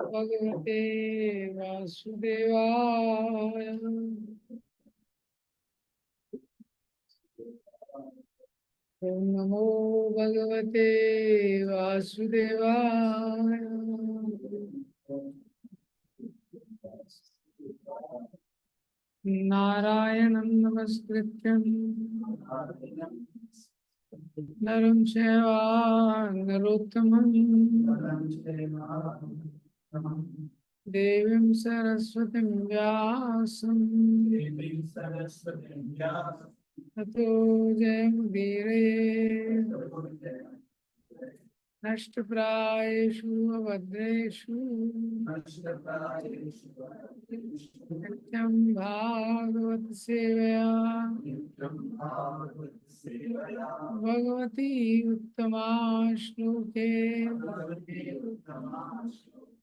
भगवते वासुदेवाय। ओम नमो भगवते वासुदेवाय। नारायणं नमस्कृत्यं नरं चैव नरोत्तमं देवीं सरस्वतीं व्यासं ततो जयमुदीरये। नष्टप्रायेषु अभद्रेषु नित्यं भागवत सेवया भगवती उत्तमा श्लोके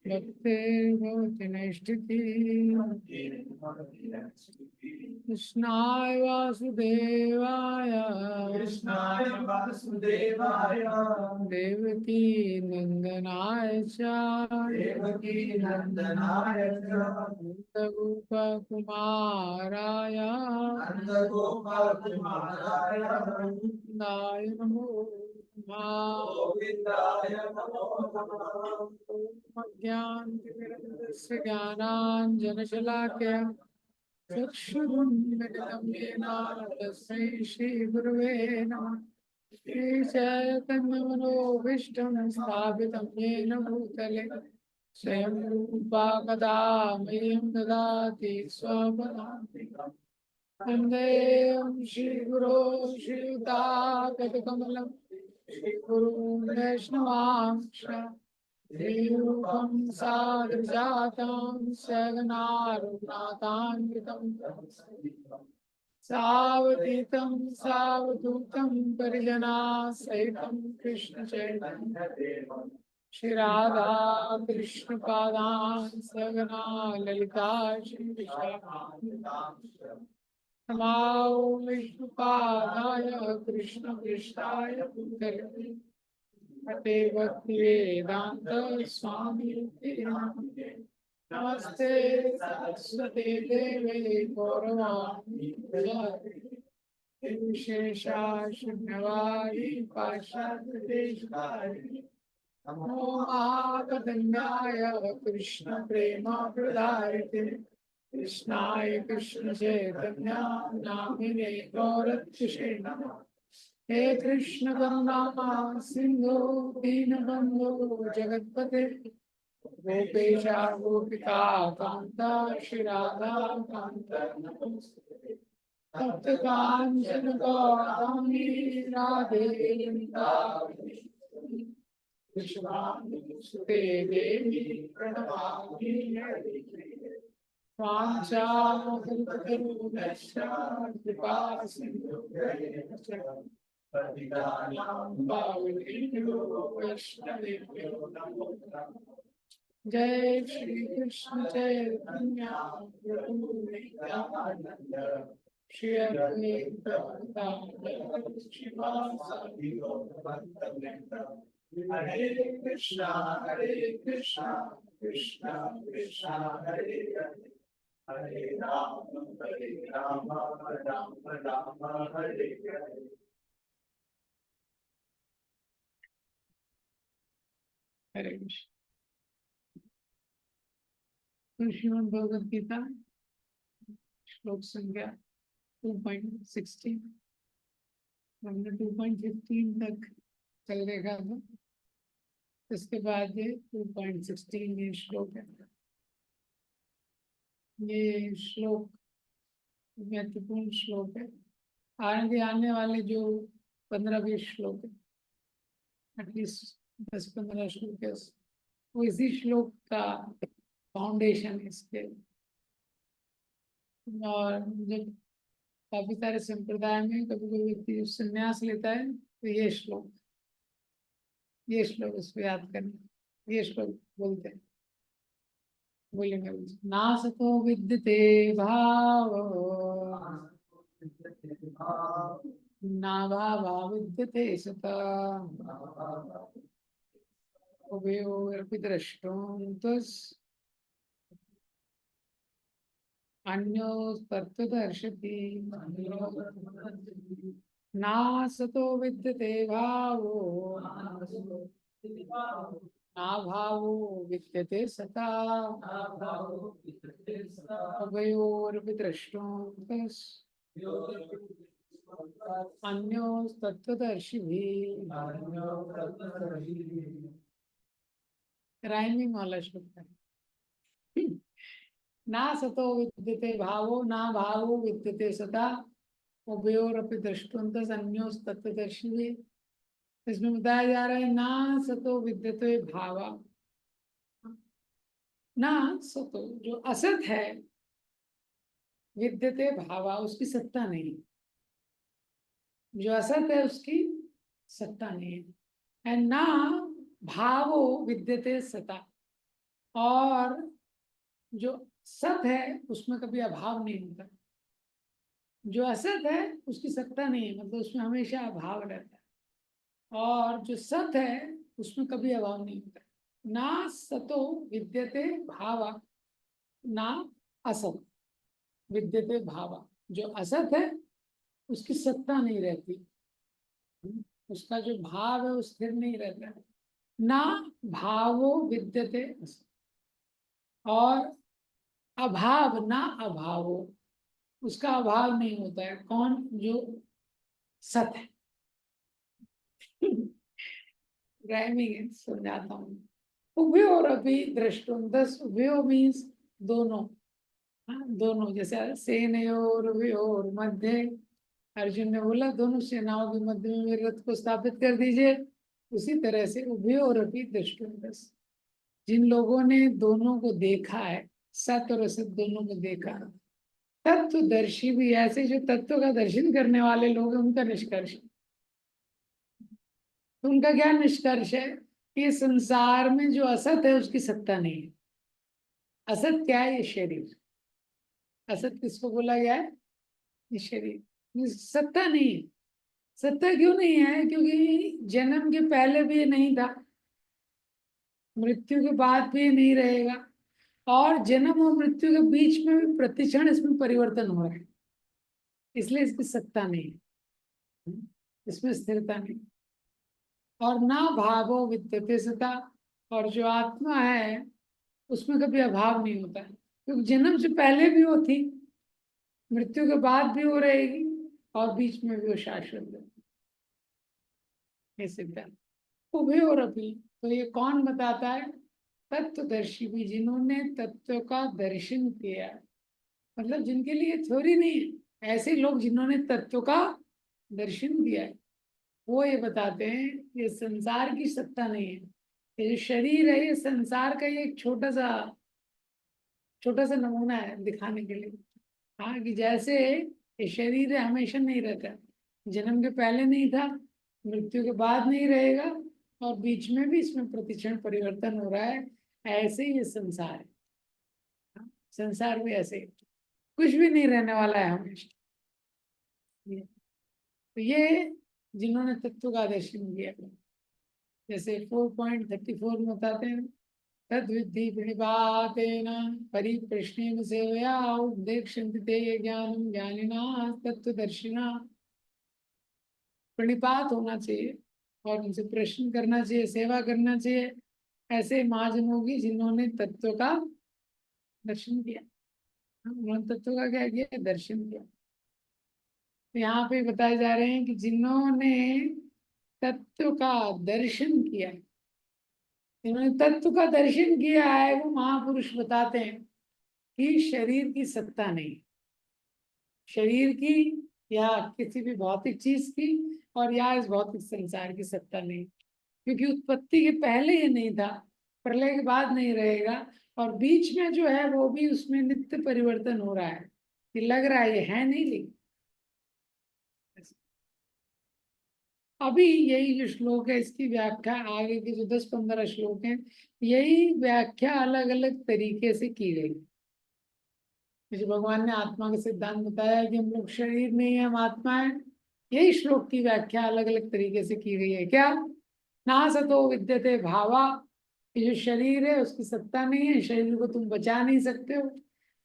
भक्तिर्भवति नैष्ठिकी। कृष्णाय वासुदेवाय देवकी नंदनाय च नंदगोपकुमाराय गोविन्दाय नमो ज्ञानतिमिरन्दस्य ज्ञानाञ्जनशलाकया चक्षुरुन्मिलितं येन तस्मै श्रीगुरवे नमः। श्रीचैतन्यमनोभीष्टं स्थापितं येन भूतले स्वयं रूपा कदा मह्यं ददाति स्वपदान्तिकम्। वन्देऽहं श्रीगुरो श्रीयुतापदकमलं श्रीगुरुं वैष्णवांश श्रीरूपं साग्रजातं सगना रघुनाथान्वितं सावधूतं सावधूतं परिजना सहितं कृष्ण चैतन्य श्री राधा कृष्ण पादान् सगना ललिता श्री नमो विष्णुपादाय कृष्ण पृष्ठाय भूतले हते भक्ति वेदांत स्वामी नमस्ते सरस्वती देवे गौरवाणी प्रचारिणे विशेषा शून्यवादी पाश्चात्य देशकारिणे नमो महाकथन्याय कृष्ण प्रेम प्रदायते कृष्णाय कृष्ण चैतन्य नामिने गौरक्षसे नमः। हे कृष्ण करुणा सिंधु दीनबंधु जगत्पते गोपेशा गोपिका कांता श्री राधा कांता नमोस्तुते। तप्त कांचन गौरांगी राधे वृंदावनी विश्वामित्रे देवी प्रणमामि हरिप्रिये। वाञ्छाकल्पतरुभ्यश्च कृपा सिन्धुभ्येव च पतितानां पावनेभ्यो वैष्णवेभ्यो नमो नमः। जय श्री कृष्ण चैतन्य प्रभु नित्यानंद श्री अद्वैत गदाधर श्रीवासादि गौरभक्तवृंद। हरे कृष्णा कृष्णा कृष्णा हरे हरे हरे राम राम राम हरे हरे। हरे कृष्ण। श्रीमद् भगवद गीता श्लोक संख्या 2.16 हमने 2.15 तक चल देखा था। इसके बाद ये 2.16 ये श्लोक है। ये श्लोक महत्वपूर्ण श्लोक है। आने वाले जो 15-20 श्लोक है, एटलीस्ट 10-15 श्लोक है, वो इसी श्लोक का फाउंडेशन है इसके। और जब काफी सारे संप्रदाय में कभी कोई व्यक्ति संन्यास लेता है तो ये श्लोक उसको याद करना, ये श्लोक बोलते हैं। बोलेंगे ना सतो विद्यते भाव नाभावा विद्यते सता उभयोरपि द्रष्टुं तस् अन्यो तत्त्वदर्शति नासतो विद्यते भावो नाभावो विद्यते सता उभयोरपि द्रष्टुं तस् अन्यो तत्त्वदर्शिभिः। राइमिंग वाला श्लोक है। ना सतो विद्यते भावो ना भावो विद्यते सदा उभयोरपि दृष्टवन्तः अन्योस् तत्त्वदर्शिभिः। इसमें बताया जा रहा है ना सतो विद्यते भावा, ना सतो जो असत है, विद्यते भावा उसकी सत्ता नहीं, जो असत है उसकी सत्ता नहीं है। एंड ना भावो विद्यते सता, और जो सत है उसमें कभी अभाव नहीं होता। जो असत है उसकी सत्ता नहीं है, मतलब उसमें हमेशा अभाव रहता है, और जो सत है उसमें कभी अभाव नहीं होता। ना सतो विद्यते भावा ना असत विद्यते भावा, जो असत है उसकी सत्ता नहीं रहती, उसका जो भाव है वो स्थिर नहीं रहता है। ना भावो विद्यते असत, और अभाव ना अभावो, उसका अभाव नहीं होता है। कौन? जो सत है। राइमिंग है, समझाता हूँ। उभयो और अभी दृष्टुम, दस उभयो मीन्स दोनों। हाँ, दोनों, जैसे सेनयोर उभयोर मध्य, अर्जुन ने बोला दोनों सेनाओं के मध्य में मेरे रथ को स्थापित कर दीजिए। उसी तरह से उभयो और अभी दृष्टुम, दस जिन लोगों ने दोनों को देखा है, सत और असत दोनों को देखा, तत्वदर्शी भी ऐसे जो तत्व का दर्शन करने वाले लोग हैं, उनका निष्कर्ष। तो उनका क्या निष्कर्ष है कि संसार में जो असत है उसकी सत्ता नहीं है। असत क्या है? ये शरीर। असत किसको बोला गया है? ये शरीर। ये सत्ता नहीं है। सत्ता क्यों नहीं है? क्योंकि जन्म के पहले भी ये नहीं था, मृत्यु के बाद भी ये नहीं रहेगा, और जन्म और मृत्यु के बीच में भी प्रतिक्षण इसमें परिवर्तन हो रहा है, इसलिए इसकी सत्ता नहीं है, इसमें स्थिरता नहीं। और ना भावो विद्यते सता, और जो आत्मा है उसमें कभी अभाव नहीं होता है, क्योंकि जन्म से पहले भी वो थी, मृत्यु के बाद भी वो रहेगी, और बीच में भी वो शाश्वत रहेगी। ये सिद्धांत उभय और अभी। तो ये कौन बताता है? तत्वदर्शी भी, जिन्होंने तत्व का दर्शन किया, मतलब जिनके लिए थ्योरी नहीं है, ऐसे लोग जिन्होंने तत्व का दर्शन किया है, वो ये बताते हैं ये संसार की सत्ता नहीं है। ये जो शरीर है ये संसार का ये एक छोटा सा नमूना है दिखाने के लिए। हाँ, कि जैसे ये शरीर है हमेशा नहीं रहता, जन्म के पहले नहीं था, मृत्यु के बाद नहीं रहेगा, और बीच में भी इसमें प्रतिक्षण परिवर्तन हो रहा है, ऐसे ही ये संसार है। हाँ, संसार भी ऐसे ही, कुछ भी नहीं रहने वाला है हमेशा। तो ये जिन्होंने तत्व का दर्शन किया, जैसे 4.34 में बताते हैं, तद्विद्धि प्रणिपातेन परिप्रश्नेन सेवया उपदेक्ष्यन्ति ते ज्ञानं ज्ञानिनः तत्वदर्शिनः। प्रणिपात होना चाहिए और उनसे प्रश्न करना चाहिए, सेवा करना चाहिए, ऐसे महाजनों की जिन्होंने तत्व का दर्शन किया। उन्होंने तत्व का क्या किया? दर्शन किया। तो यहाँ पे बताए जा रहे हैं कि जिन्होंने तत्व का दर्शन किया, जिन्होंने तत्व का दर्शन किया है, वो महापुरुष बताते हैं कि शरीर की सत्ता नहीं, शरीर की या किसी भी भौतिक चीज की, और या इस भौतिक संसार की सत्ता नहीं, क्योंकि उत्पत्ति के पहले ये नहीं था, प्रलय के बाद नहीं रहेगा, और बीच में जो है वो भी उसमें नित्य परिवर्तन हो रहा है। ये लग रहा है, ये है नहीं, लेकिन अभी यही जो श्लोक है इसकी व्याख्या आगे के जो 10-15 श्लोक हैं, यही व्याख्या अलग अलग तरीके से की गई। जैसे भगवान ने आत्मा का सिद्धांत बताया कि हम लोग शरीर नहीं है, हम आत्मा है। यही श्लोक की व्याख्या अलग अलग तरीके से की गई है। क्या? ना सतो विद्यते भावा, ये जो शरीर है उसकी सत्ता नहीं है, शरीर को तुम बचा नहीं सकते हो।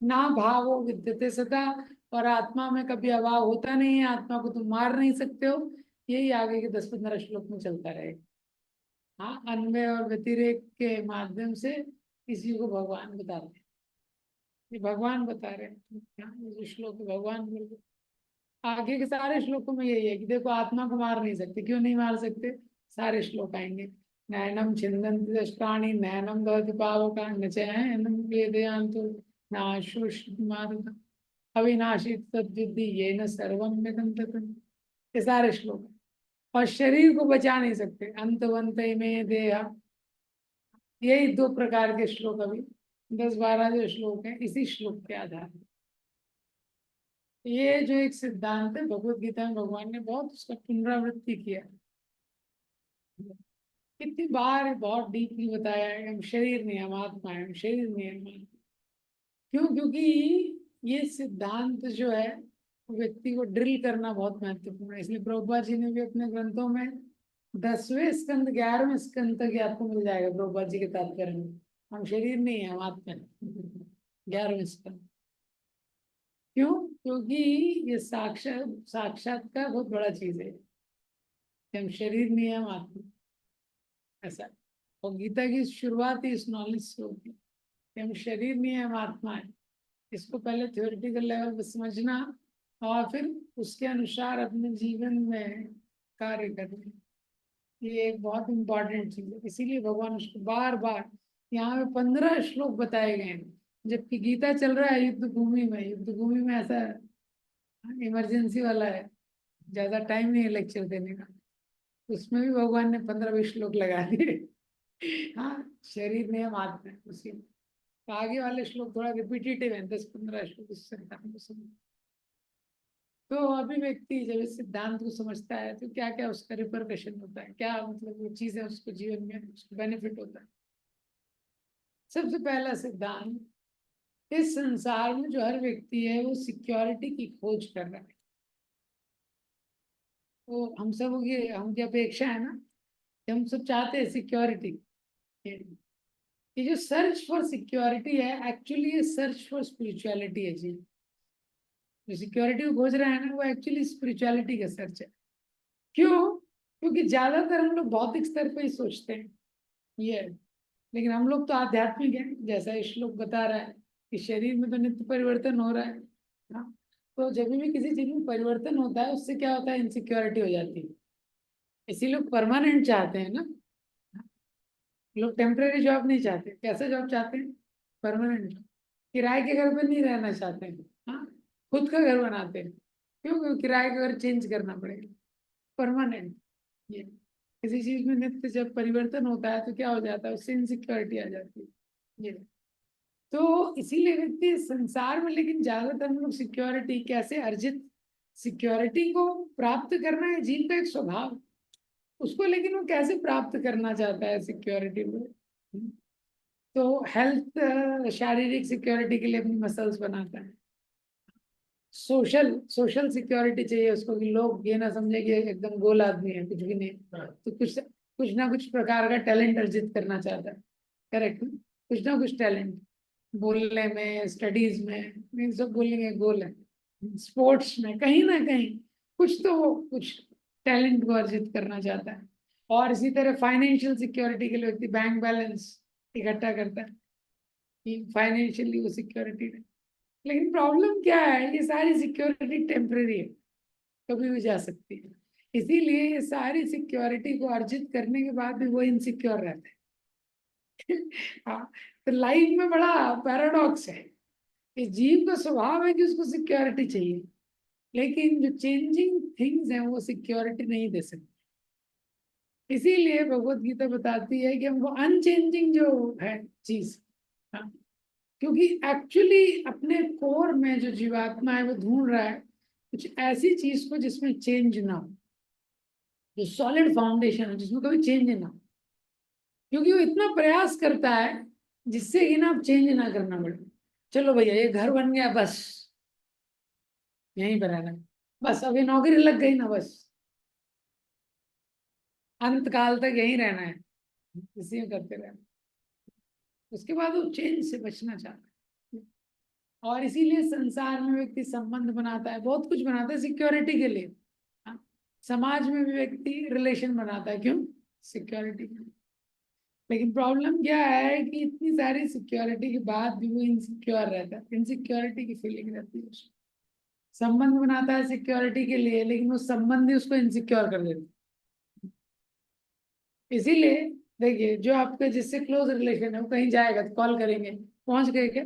ना भावो विद्यते सता, और आत्मा में कभी अभाव होता नहीं है, आत्मा को तुम मार नहीं सकते हो। यही आगे के 10-15 श्लोक में चलता रहेगा। हाँ, अन्वय और व्यतिरेक के माध्यम से इसी को भगवान बताते हैं। ये भगवान बता रहे हैं। हाँ, ये जो श्लोक है भगवान बोल रहे हैं। आगे के सारे श्लोकों में यही है कि देखो आत्मा को मार नहीं सकते। क्यों नहीं मार सकते? सारे श्लोक आएंगे। नैनम छिन्दन्ति दष्टानि नैनम दहति पावका न च एनम वेदयान्तु नाशुष्मारुतम् अविनाशी तद्विद्धि येन सर्वं मिदं ततम्। ये सारे श्लोक हैं। और शरीर को बचा नहीं सकते। अंतवंत में देहा, यही 2 प्रकार के श्लोक अभी 10-12 जो श्लोक हैं इसी श्लोक के आधार पर। ये जो एक सिद्धांत है भगवत गीता में भगवान ने बहुत उसका पुनरावृत्ति किया। कितनी बार बहुत डीपली बताया है, हम शरीर नहीं हम आत्मा है, हम शरीर नहीं हम आत्मा। क्यों? क्योंकि ये सिद्धांत जो है वो व्यक्ति को ड्रिल करना बहुत महत्वपूर्ण है। इसलिए प्रभुपाद जी ने भी अपने ग्रंथों में 10वें स्कंद 11वें स्कंद तक आपको मिल जाएगा प्रभुपाद जी के तात्पर्य में, हम शरीर नहीं है हम आत्मा है। 11वें स्कंद। क्यों? क्योंकि ये साक्षात्कार बहुत बड़ा चीज है कि हम शरीर नहीं है हम आत्मा, ऐसा। और गीता की शुरुआत ही इस नॉलेज से होती है कि हम शरीर नहीं है हम आत्मा है। इसको पहले थ्योरेटिकल लेवल पे समझना और फिर उसके अनुसार अपने जीवन में कार्य करना, ये एक बहुत इम्पोर्टेंट चीज है। इसीलिए भगवान उसको बार बार यहाँ पे 15 श्लोक बताए गए हैं। जबकि गीता चल रहा है युद्ध भूमि में। युद्ध भूमि में ऐसा इमरजेंसी वाला है, ज्यादा टाइम नहीं है लेक्चर देने का। उसमें भी भगवान ने 15-20 श्लोक लगा दिए। हाँ, शरीर में हम आत्मा है उसी में। तो आगे वाले श्लोक थोड़ा रिपीटेटिव है, 10-15 श्लोक इससे तो अभी व्यक्ति जब इस सिद्धांत को समझता है तो क्या क्या उसका रिपरकशन होता है, क्या मतलब वो चीजें उसको जीवन में उसको बेनिफिट होता है। सबसे पहला सिद्धांत, इस संसार में जो हर व्यक्ति है वो सिक्योरिटी की खोज कर रहा है। तो हम सब की हमकी अपेक्षा है ना कि हम सब चाहते हैं सिक्योरिटी। ये जो सर्च फॉर सिक्योरिटी है एक्चुअली ये सर्च फॉर स्पिरिचुअलिटी है जी। जो सिक्योरिटी को खोज रहा है ना वो एक्चुअली स्पिरिचुअलिटी का सर्च है। क्यों? क्योंकि ज्यादातर हम लोग भौतिक स्तर पे ही सोचते हैं ये, लेकिन हम लोग तो आध्यात्मिक हैं। जैसा ये श्लोक बता रहा है कि शरीर में तो नित्य परिवर्तन हो रहा है। हाँ, तो जब भी किसी चीज में परिवर्तन होता है उससे क्या होता है, इनसिक्योरिटी हो जाती है। इसी लोग परमानेंट चाहते हैं ना। लोग टेम्परेरी जॉब नहीं चाहते। कैसे जॉब चाहते हैं? परमानेंट। किराए के घर पे नहीं रहना चाहते हैं। हाँ, खुद का घर बनाते हैं। क्यों? क्योंकि किराए का घर चेंज करना पड़ेगा। परमानेंट। ये किसी चीज में नित्य जब परिवर्तन होता है तो क्या हो जाता है, उससे इनसिक्योरिटी आ जाती है। ये तो इसीलिए व्यक्ति संसार में, लेकिन ज्यादातर हम लोग सिक्योरिटी कैसे अर्जित, सिक्योरिटी को प्राप्त करना है जीव का एक स्वभाव उसको, लेकिन वो कैसे प्राप्त करना चाहता है सिक्योरिटी को। तो हेल्थ, शारीरिक सिक्योरिटी के लिए अपनी मसल्स बनाता है। सोशल सोशल सिक्योरिटी चाहिए उसको कि लोग ये ना समझे कि एकदम गोल आदमी है, कुछ भी नहीं। तो कुछ ना कुछ प्रकार का टैलेंट अर्जित करना चाहता है। करेक्ट। कुछ ना कुछ टैलेंट, बोलने में, स्टडीज में, सब बोलेंगे गोल है। स्पोर्ट्स में कहीं ना कहीं कुछ तो वो कुछ टैलेंट को अर्जित करना चाहता है। और इसी तरह फाइनेंशियल सिक्योरिटी के लिए व्यक्ति बैंक बैलेंस इकट्ठा करता है कि फाइनेंशियली वो सिक्योरिटी है। लेकिन प्रॉब्लम क्या है, ये सारी सिक्योरिटी टेम्परेरी है, कभी भी जा सकती है। इसीलिए ये सारी सिक्योरिटी को अर्जित करने के बाद भी वो इनसिक्योर रहते हैं। हाँ, तो लाइफ में बड़ा पैराडॉक्स है। इस जीव का स्वभाव है कि उसको सिक्योरिटी चाहिए, लेकिन जो चेंजिंग थिंग्स हैं वो सिक्योरिटी नहीं दे सकती। इसीलिए भगवत गीता बताती है कि हमको अनचेंजिंग जो है चीज, हाँ, क्योंकि एक्चुअली अपने कोर में जो जीवात्मा है वो ढूंढ रहा है कुछ ऐसी चीज को जिसमें चेंज ना हो, जो सॉलिड फाउंडेशन है जिसमें कभी चेंज ना हो। क्योंकि वो इतना प्रयास करता है जिससे कि ना आप चेंज ना करना पड़े। चलो भैया ये घर बन गया, बस यहीं पर रहना है। बस अभी नौकरी लग गई ना, बस अंत काल तक यहीं रहना है, इसी में करते रहना। उसके बाद वो चेंज से बचना चाहता है। और इसीलिए संसार में व्यक्ति संबंध बनाता है, बहुत कुछ बनाता है सिक्योरिटी के लिए। हाँ, समाज में भी व्यक्ति रिलेशन बनाता है, क्यों? सिक्योरिटी के लिए। लेकिन प्रॉब्लम क्या है कि इतनी सारी सिक्योरिटी के बाद भी वो इनसिक्योर रहता है, इनसिक्योरिटी की फीलिंग रहती है उसको। संबंध बनाता है सिक्योरिटी के लिए, लेकिन वो संबंध ही उसको इनसिक्योर कर देते हैं। इसीलिए देखिए, जो आपके जिससे क्लोज रिलेशन है वो कहीं जाएगा तो कॉल करेंगे, पहुंच गए क्या?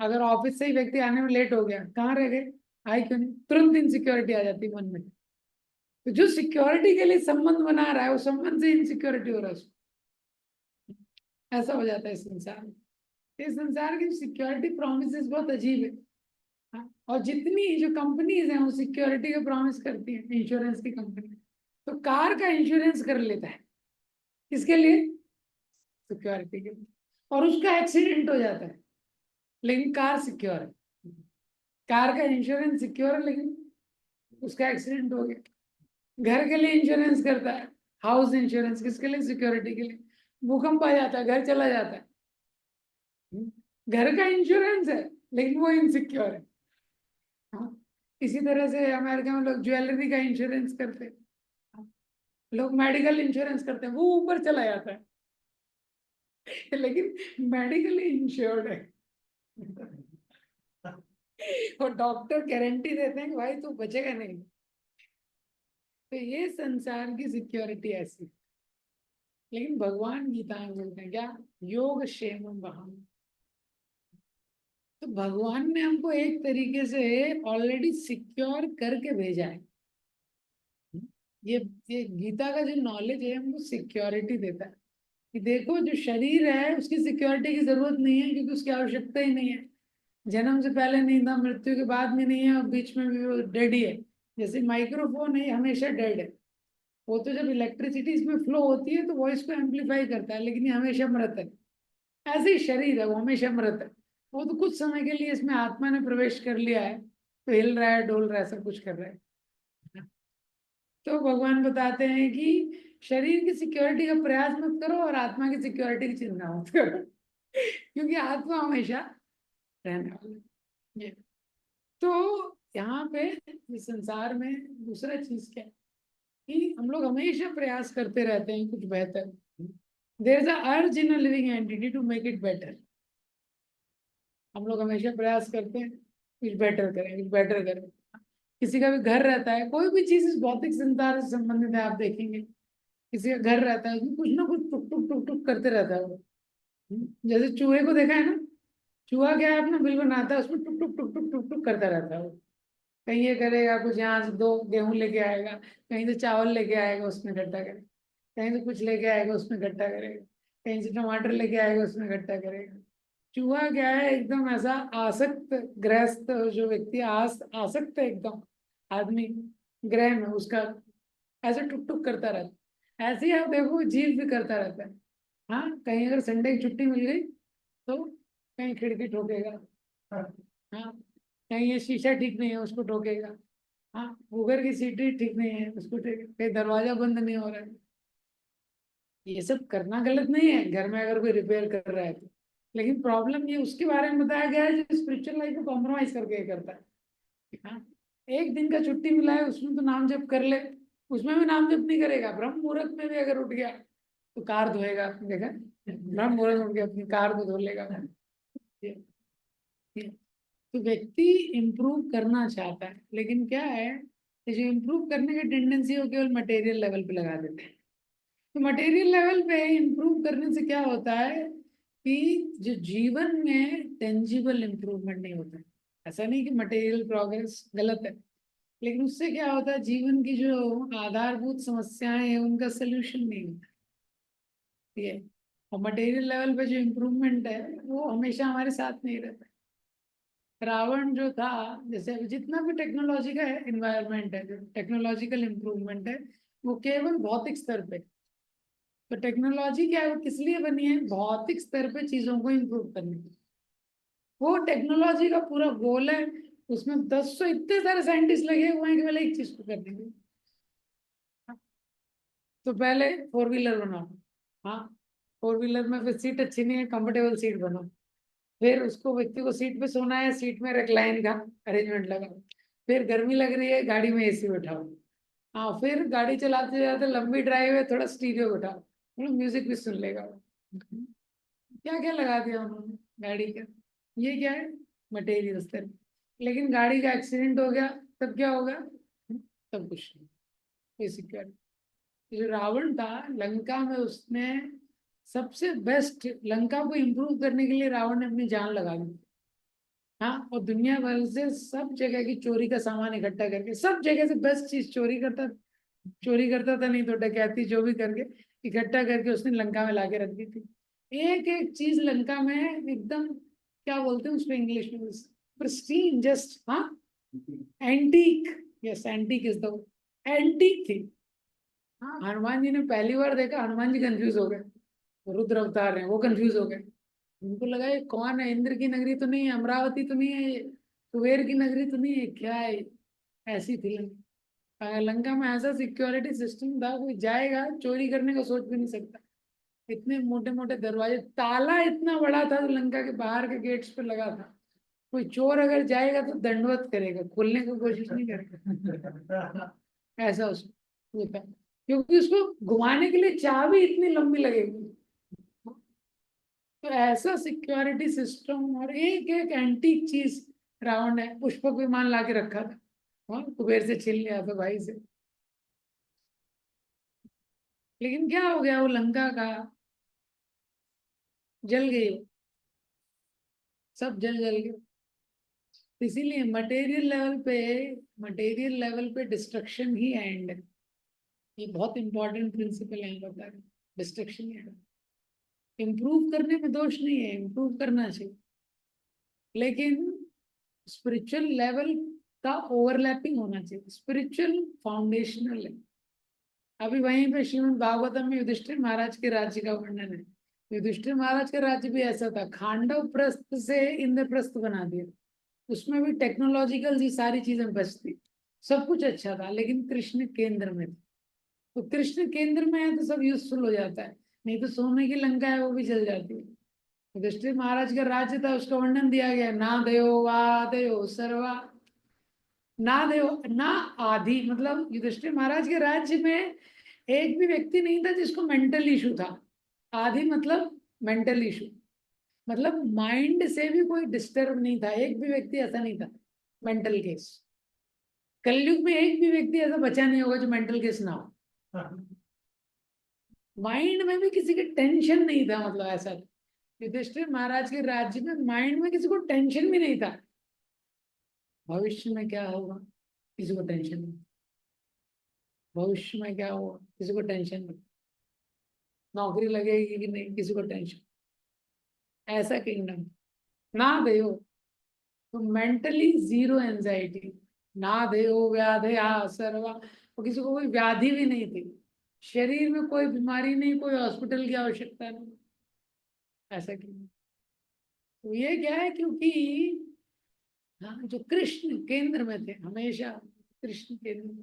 अगर ऑफिस से ही व्यक्ति आने में लेट हो गया, कहाँ रह गए, आए क्यों नहीं, तुरंत इनसिक्योरिटी आ जाती है मन में। तो जो सिक्योरिटी के लिए संबंध बना रहा है, वो संबंध से इनसिक्योरिटी हो रहा है उसको। ऐसा हो जाता है इस संसार में। इस संसार की सिक्योरिटी प्रोमिस बहुत अजीब है। हाँ, और जितनी जो कंपनीज हैं वो सिक्योरिटी का प्रॉमिस करती हैं, इंश्योरेंस की कंपनी, तो कार का इंश्योरेंस कर लेता है, किसके लिए? सिक्योरिटी के लिए। और उसका एक्सीडेंट हो जाता है, लेकिन कार सिक्योर है। कार का इंश्योरेंस सिक्योर है, लेकिन उसका एक्सीडेंट हो गया। घर के लिए इंश्योरेंस करता है, हाउस इंश्योरेंस किसके लिए? सिक्योरिटी के लिए। भूकंप आ जाता है, घर चला जाता है, घर का इंश्योरेंस है, लेकिन वो इनसिक्योर है। हाँ, इसी तरह से अमेरिका में लोग ज्वेलरी का इंश्योरेंस करते हैं, लोग मेडिकल इंश्योरेंस करते हैं, वो ऊपर चला जाता है, लेकिन मेडिकली इंश्योर्ड है। और डॉक्टर गारंटी देते हैं कि भाई तू बचेगा नहीं। तो ये संसार की सिक्योरिटी ऐसी। लेकिन भगवान गीता में बोलते हैं क्या? योग क्षेम वहम। तो भगवान ने हमको एक तरीके से ऑलरेडी सिक्योर करके भेजा है। ये ये गीता का जो नॉलेज है हमको सिक्योरिटी देता है कि देखो, जो शरीर है उसकी सिक्योरिटी की जरूरत नहीं है, क्योंकि उसकी आवश्यकता ही नहीं है। जन्म से पहले नहीं था, मृत्यु के बाद में नहीं है, और बीच में भी वो डेड ही है। जैसे माइक्रोफोन है, हमेशा डेड है। वो तो जब इलेक्ट्रिसिटी इसमें फ्लो होती है तो वॉइस को एम्पलीफाई करता है, लेकिन ये हमेशा मृत है। ऐसे ही शरीर है, वो हमेशा मृत है। वो तो कुछ समय के लिए इसमें आत्मा ने प्रवेश कर लिया है, तो हिल रहा है, डोल रहा है, सब कुछ कर रहा है। तो भगवान बताते हैं कि शरीर की सिक्योरिटी का प्रयास मत करो और आत्मा की सिक्योरिटी की चिंता मत करो, क्योंकि आत्मा हमेशा रहने वाली है। तो यहाँ पे इस संसार में दूसरा चीज क्या है कि हम लोग हमेशा प्रयास करते रहते हैं कुछ बेहतर। There is a urge in a living entity to make it better. हम लोग हमेशा प्रयास करते हैं कुछ बेटर करें, कुछ बेटर करें। किसी का भी घर रहता है, कोई भी चीज इस भौतिक संसार से संबंधित है, आप देखेंगे किसी का घर रहता है उसमें कुछ ना कुछ टुक टुक टुक टुक करते रहता है वो। जैसे चूहे को देखा है ना, चूहा क्या है, अपना बिल बनाता है, उसमें टुक टुक टुक टुक टुक टुक करता रहता है वो। कहीं ये करेगा कुछ, यहाँ से दो गेहूं लेके आएगा, कहीं से चावल लेके आएगा उसमें इकट्ठा करेगा, कहीं से कुछ लेके आएगा उसमें इकट्ठा करेगा, कहीं से टमाटर लेके आएगा उसमें इकट्ठा करेगा। चूहा क्या है, एकदम ऐसा आसक्त ग्रस्त जो व्यक्ति आसक्त है एकदम, आदमी ग्रह में उसका ऐसे टुक टुक करता रहता है। ऐसे ही आप देखो जीव भी करता रहता है। हाँ, कहीं अगर संडे की छुट्टी मिल गई तो कहीं खिड़की ठोकेगा, हाँ, कहीं ये शीशा ठीक नहीं है उसको ठोकेगा, हाँ, ऊपर की सीढ़ी ठीक नहीं है उसको ठोकेगा, कहीं दरवाजा बंद नहीं हो रहा है। ये सब करना गलत नहीं है, घर में अगर कोई रिपेयर कर रहा है तो। लेकिन प्रॉब्लम ये उसके बारे में बताया गया है जो स्पिरिचुअल लाइफ को कॉम्प्रोमाइज करके करता है। हाँ, एक दिन का छुट्टी मिला है उसमें तो नाम जप कर ले, उसमें भी नाम जप नहीं करेगा, ब्रह्म मुहूर्त में भी अगर उठ गया तो कार धोएगा, आपने देखा? ब्रह्म मुहूर्त में उठ गया अपनी कार को धो लेगा। ये- ये- तो व्यक्ति इम्प्रूव करना चाहता है, लेकिन क्या है, ये जो इम्प्रूव करने की टेंडेंसी वो केवल मटेरियल लेवल पे लगा देते हैं। तो मटेरियल लेवल पे इम्प्रूव करने से क्या होता है कि जो जीवन में टेंजिबल इम्प्रूवमेंट नहीं होता है। ऐसा नहीं कि मटेरियल प्रोग्रेस गलत है, लेकिन उससे क्या होता है, जीवन की जो आधारभूत समस्याएं हैं उनका सोल्यूशन नहीं होता। ठीक है, और मटेरियल लेवल पे जो इम्प्रूवमेंट है वो हमेशा हमारे साथ नहीं रहता। रावण जो था, जैसे अभी जितना भी टेक्नोलॉजी का इन्वायरमेंट है, जो टेक्नोलॉजिकल इम्प्रूवमेंट है, वो केवल भौतिक स्तर पे। तो टेक्नोलॉजी क्या है, वो किस लिए बनी है? भौतिक स्तर पे चीजों को इम्प्रूव करने के लिए। वो टेक्नोलॉजी का पूरा गोल है। उसमें 10 इतने सारे साइंटिस्ट लगे हुए हैं केवल एक चीज को करने के लिए। तो पहले 4 व्हीलर बनाओ, हाँ, 4 व्हीलर में फिर सीट अच्छी नहीं है, कंफर्टेबल सीट बनाओ। फिर उसको व्यक्ति को सीट पे सोना है, सीट में रिक्लाइन का अरेंजमेंट लगाओ। फिर गर्मी लग रही है, गाड़ी में एसी बैठाओ। हाँ, फिर गाड़ी चलाते जाते लंबी ड्राइव है, थोड़ा स्टीरियो बैठाओ, मतलब म्यूजिक भी सुन लेगा वो। क्या क्या लगा दिया उन्होंने गाड़ी का। ये क्या है? मटेरियल स्तर। लेकिन गाड़ी का एक्सीडेंट हो गया तब क्या होगा? तब कुछ नहीं, कोई सिक्योरिटी। जो रावण था लंका में, उसने सबसे बेस्ट, लंका को इम्प्रूव करने के लिए रावण ने अपनी जान लगा दी। हाँ, और दुनिया भर से सब जगह की चोरी का सामान इकट्ठा करके, सब जगह से बेस्ट चीज चोरी करता था, नहीं तो डकैती, जो भी करके इकट्ठा करके उसने लंका में लाके रख दी थी। एक एक चीज लंका में एकदम, क्या बोलते हैं उसको इंग्लिश में, प्रिस्टीन, जस्ट, हाँ, antique. Yes, antique is the, antique थी। हाँ, हनुमान जी ने पहली बार देखा, हनुमान जी कंफ्यूज हो गए। रुद्र अवतार है, वो कंफ्यूज हो गए। उनको लगा ये कौन है, इंद्र की नगरी तो नहीं है, अमरावती तो नहीं है ये, कुबेर की नगरी तो नहीं है, क्या है ये? ऐसी थी लंका। लंका में ऐसा सिक्योरिटी सिस्टम था, कोई जाएगा चोरी करने का सोच भी नहीं सकता। इतने मोटे मोटे दरवाजे, ताला इतना बड़ा था जो लंका के बाहर के गेट्स पे लगा था। कोई चोर अगर जाएगा तो दंडवत करेगा, खोलने की कोशिश नहीं करेगा। ऐसा उसको होता है, क्योंकि उसको घुमाने के लिए चाबी इतनी लंबी लगेगी। तो ऐसा सिक्योरिटी सिस्टम, और एक एक एंटीक चीज रावण ने, पुष्पक विमान ला के रखा था, हाँ, कुबेर से छीन लिया था भाई से। लेकिन क्या हो गया, वो लंका का जल गई वो, सब जल जल गए। इसीलिए मटेरियल लेवल पे डिस्ट्रक्शन ही एंड है। ये बहुत इंपॉर्टेंट प्रिंसिपल है, बता रहे, डिस्ट्रक्शन ही एंड। इम्प्रूव करने में दोष नहीं है, इम्प्रूव करना चाहिए, लेकिन स्पिरिचुअल लेवल का ओवरलैपिंग होना चाहिए। स्पिरिचुअल फाउंडेशनल है। अभी वहीं पे श्रीमद् भागवतम में युधिष्ठिर महाराज के राज्य का वर्णन है। युधिष्ठिर महाराज का राज्य भी ऐसा था, खांडव प्रस्थ से इंद्रप्रस्थ बना दिया। उसमें भी टेक्नोलॉजिकल जी सारी चीजें बचती, सब कुछ अच्छा था, लेकिन कृष्ण केंद्र में था। तो कृष्ण केंद्र में है तो सब यूजफुल हो जाता है, नहीं तो सोने की लंका है वो भी जल जाती है। युधिष्ठिर महाराज का राज्य था, उसका वर्णन दिया गया, ना दयो वा दयो सर्वा, ना दयो ना आदि, मतलब युधिष्ठिर महाराज के राज्य में एक भी व्यक्ति नहीं था जिसको मेंटल इशू था। आदि मतलब मेंटल इशू, मतलब माइंड से भी कोई डिस्टर्ब नहीं था, एक भी व्यक्ति ऐसा नहीं था मेंटल केस। कलयुग में एक भी व्यक्ति ऐसा बचा नहीं होगा जो मेंटल केस ना हो। माइंड में भी किसी की टेंशन नहीं था, मतलब ऐसा युधिष्ठिर महाराज के राज्य में माइंड में किसी को टेंशन भी नहीं था। भविष्य में क्या होगा किसी को टेंशन नहीं, भविष्य में क्या होगा किसी को टेंशन नहीं, नौकरी लगेगी कि नहीं किसी को टेंशन। ऐसा किंगडम ना देयो, तो मेंटली जीरो एंजाइटी, ना देयो व्याधि सर्वा, और किसी को कोई व्याधि भी नहीं थी, शरीर में कोई बीमारी नहीं, कोई हॉस्पिटल की आवश्यकता नहीं। ऐसा क्यों? तो ये क्या है, क्योंकि हाँ, जो कृष्ण केंद्र में थे हमेशा, कृष्ण केंद्र में।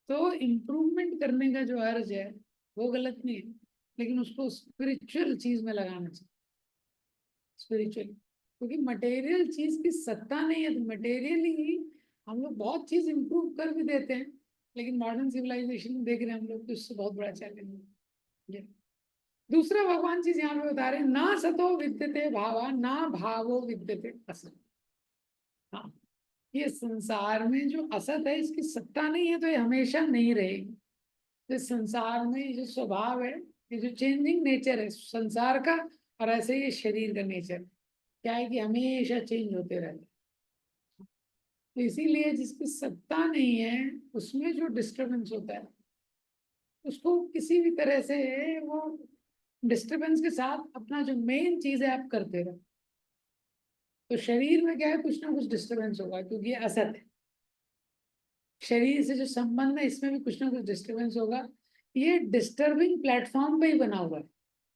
तो इम्प्रूवमेंट करने का जो अर्ज है वो गलत नहीं है, लेकिन उसको स्पिरिचुअल चीज में लगाना चाहिए। स्पिरिचुअल, क्योंकि मटेरियल चीज की सत्ता नहीं है, तो मटेरियल ही हम लोग बहुत चीज इम्प्रूव कर भी देते हैं, लेकिन मॉडर्न सिविलाइजेशन में देख रहे हैं हम लोग, तो उससे बहुत बड़ा चैलेंज है। दूसरा भगवान चीज यहाँ पे बता रहे हैं, ना सतो विद्यते भावा ना भावो विद्यते असत। हाँ, ये संसार में जो असत है इसकी सत्ता नहीं है, तो ये हमेशा नहीं रहेगी। तो संसार में ये जो स्वभाव है, ये जो चेंजिंग नेचर है संसार का, और ऐसे ही ये शरीर का नेचर क्या है कि हमेशा चेंज होते रहते हैं। तो इसीलिए जिसकी सत्ता नहीं है उसमें जो डिस्टरबेंस होता है, उसको किसी भी तरह से वो डिस्टरबेंस के साथ अपना जो मेन चीज है आप करते रहो। तो शरीर में क्या है, कुछ ना कुछ डिस्टरबेंस होगा, क्योंकि ये असत है। शरीर से जो संबंध है इसमें भी कुछ ना कुछ डिस्टरबेंस होगा, ये डिस्टर्बिंग प्लेटफॉर्म पे ही बना हुआ है।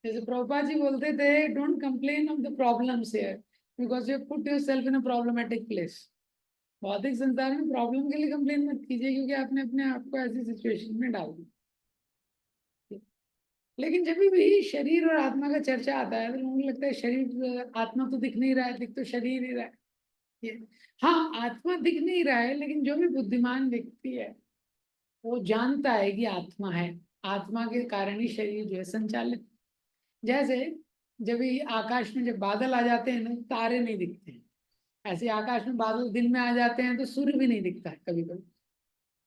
जैसे प्रभुपाद जी बोलते थे, don't complain of the problems here because you put yourself in a problematic place. भौतिक संसार में प्रॉब्लम के लिए कंप्लेन मत कीजिए, क्योंकि आपने अपने आप को ऐसी सिचुएशन में डाल दिया। लेकिन जब भी शरीर और आत्मा का चर्चा आता है तो लोगों को लगता है शरीर आत्मा तो दिख नहीं रहा है, दिख तो शरीर ही रहा है। हाँ, आत्मा दिख नहीं रहा है, लेकिन जो भी बुद्धिमान व्यक्ति है वो जानता है कि आत्मा है। आत्मा के कारण ही शरीर जो है संचालित। जैसे जब ये आकाश में जब बादल आ जाते हैं ना, तारे नहीं दिखते हैं। ऐसे आकाश में बादल दिन में आ जाते हैं तो सूर्य भी नहीं दिखता है कभी कभी।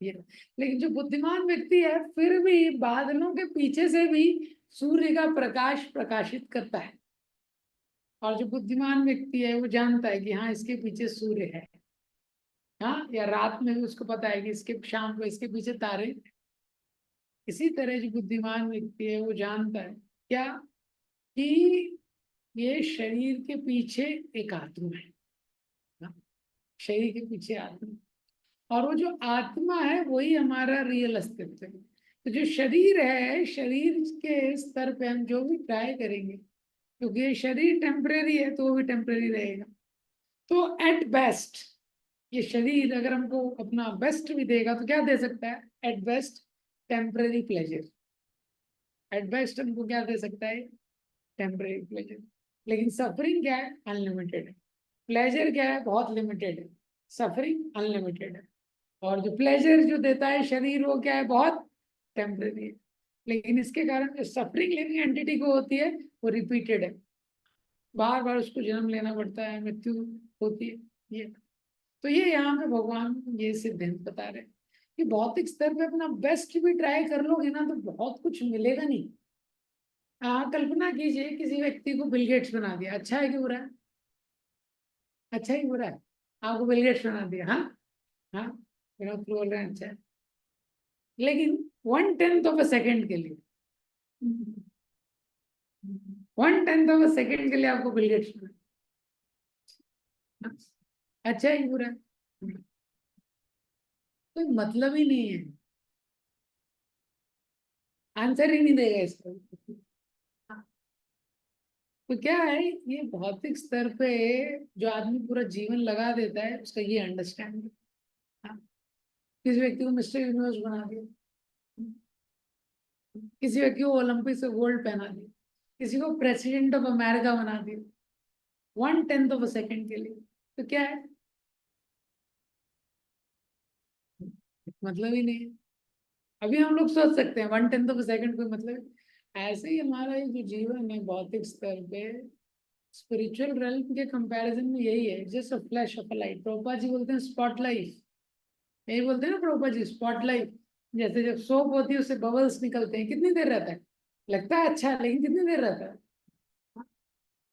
ये लेकिन जो बुद्धिमान व्यक्ति है फिर भी बादलों के पीछे से भी सूर्य का प्रकाश प्रकाशित करता है। और जो बुद्धिमान व्यक्ति है वो जानता है कि हाँ, इसके पीछे सूर्य है। हाँ, या रात में भी उसको पता है कि इसके शाम को इसके पीछे तारे। इसी तरह जो बुद्धिमान व्यक्ति है वो जानता है क्या, कि ये शरीर के पीछे एक आत्मा है। हाँ, शरीर के पीछे आत्मा, और वो जो आत्मा है वही हमारा रियल अस्तित्व है। तो जो शरीर है, शरीर के स्तर पे हम जो भी ट्राई करेंगे, क्योंकि ये शरीर टेम्परेरी है तो वो भी टेम्परेरी रहेगा। तो एट बेस्ट ये शरीर अगर हमको अपना बेस्ट भी देगा तो क्या दे सकता है? At best temporary pleasure. At best हमको क्या दे सकता है? Temporary pleasure. लेकिन सफरिंग क्या है? अनलिमिटेड है। प्लेजर क्या है? बहुत लिमिटेड है। सफरिंग अनलिमिटेड है। और जो प्लेजर जो देता है शरीर वो क्या है? बहुत टेम्परेरी है। लेकिन इसके कारण जो सफरिंग लिविंग एंटिटी को होती है वो रिपीटेड है। बार बार उसको जन्म लेना पड़ता है, मृत्यु होती है। ये तो ये यहाँ पे भगवान ये सिद्धांत बता रहे हैं कि भौतिक स्तर पे अपना बेस्ट भी ट्राई कर लोगे ना तो बहुत कुछ मिलेगा नहीं। कल्पना कीजिए किसी व्यक्ति को बिल गेट्स बना दिया, अच्छा है कि बुरा है? अच्छा ही बुरा है? आपको बिल गेट्स बना दिया, हाँ। हाँ, विनोद बोल रहे हैं अच्छा है। लेकिन 1/10 ऑफ अ सेकेंड के लिए, 1/10 ऑफ अ सेकेंड के लिए आपको बिल गेट्स बना, अच्छा ही बुरा है? कोई मतलब ही नहीं है, आंसर ही नहीं देगा इसका। तो क्या है, ये भौतिक स्तर पे जो आदमी पूरा जीवन लगा देता है उसका ये अंडरस्टैंडिंग। हाँ, किसी व्यक्ति को मिस्टर यूनिवर्स बना दिया, किसी व्यक्ति को ओलंपिक से गोल्ड पहना दिया, किसी को प्रेसिडेंट ऑफ अमेरिका बना दिया 1/10 ऑफ अ सेकेंड के लिए। तो क्या है? मतलब ही नहीं है। अभी हम लोग सोच सकते हैं 1/10 ऑफ अ सेकेंड कोई मतलब है? ऐसे ही हमारा ये जो जीवन है भौतिक स्तर पे स्पिरिचुअल रेल्म के कंपैरिजन में यही है, just a flash of a light. Prabhupada ji बोलते हैं स्पॉट लाइट, यही बोलते हैं ना प्रभुपाद जी, स्पॉट लाइट। जैसे जब सोप होती है उससे बबल्स निकलते हैं, कितनी देर रहता है? लगता है अच्छा, लेकिन कितनी देर रहता है?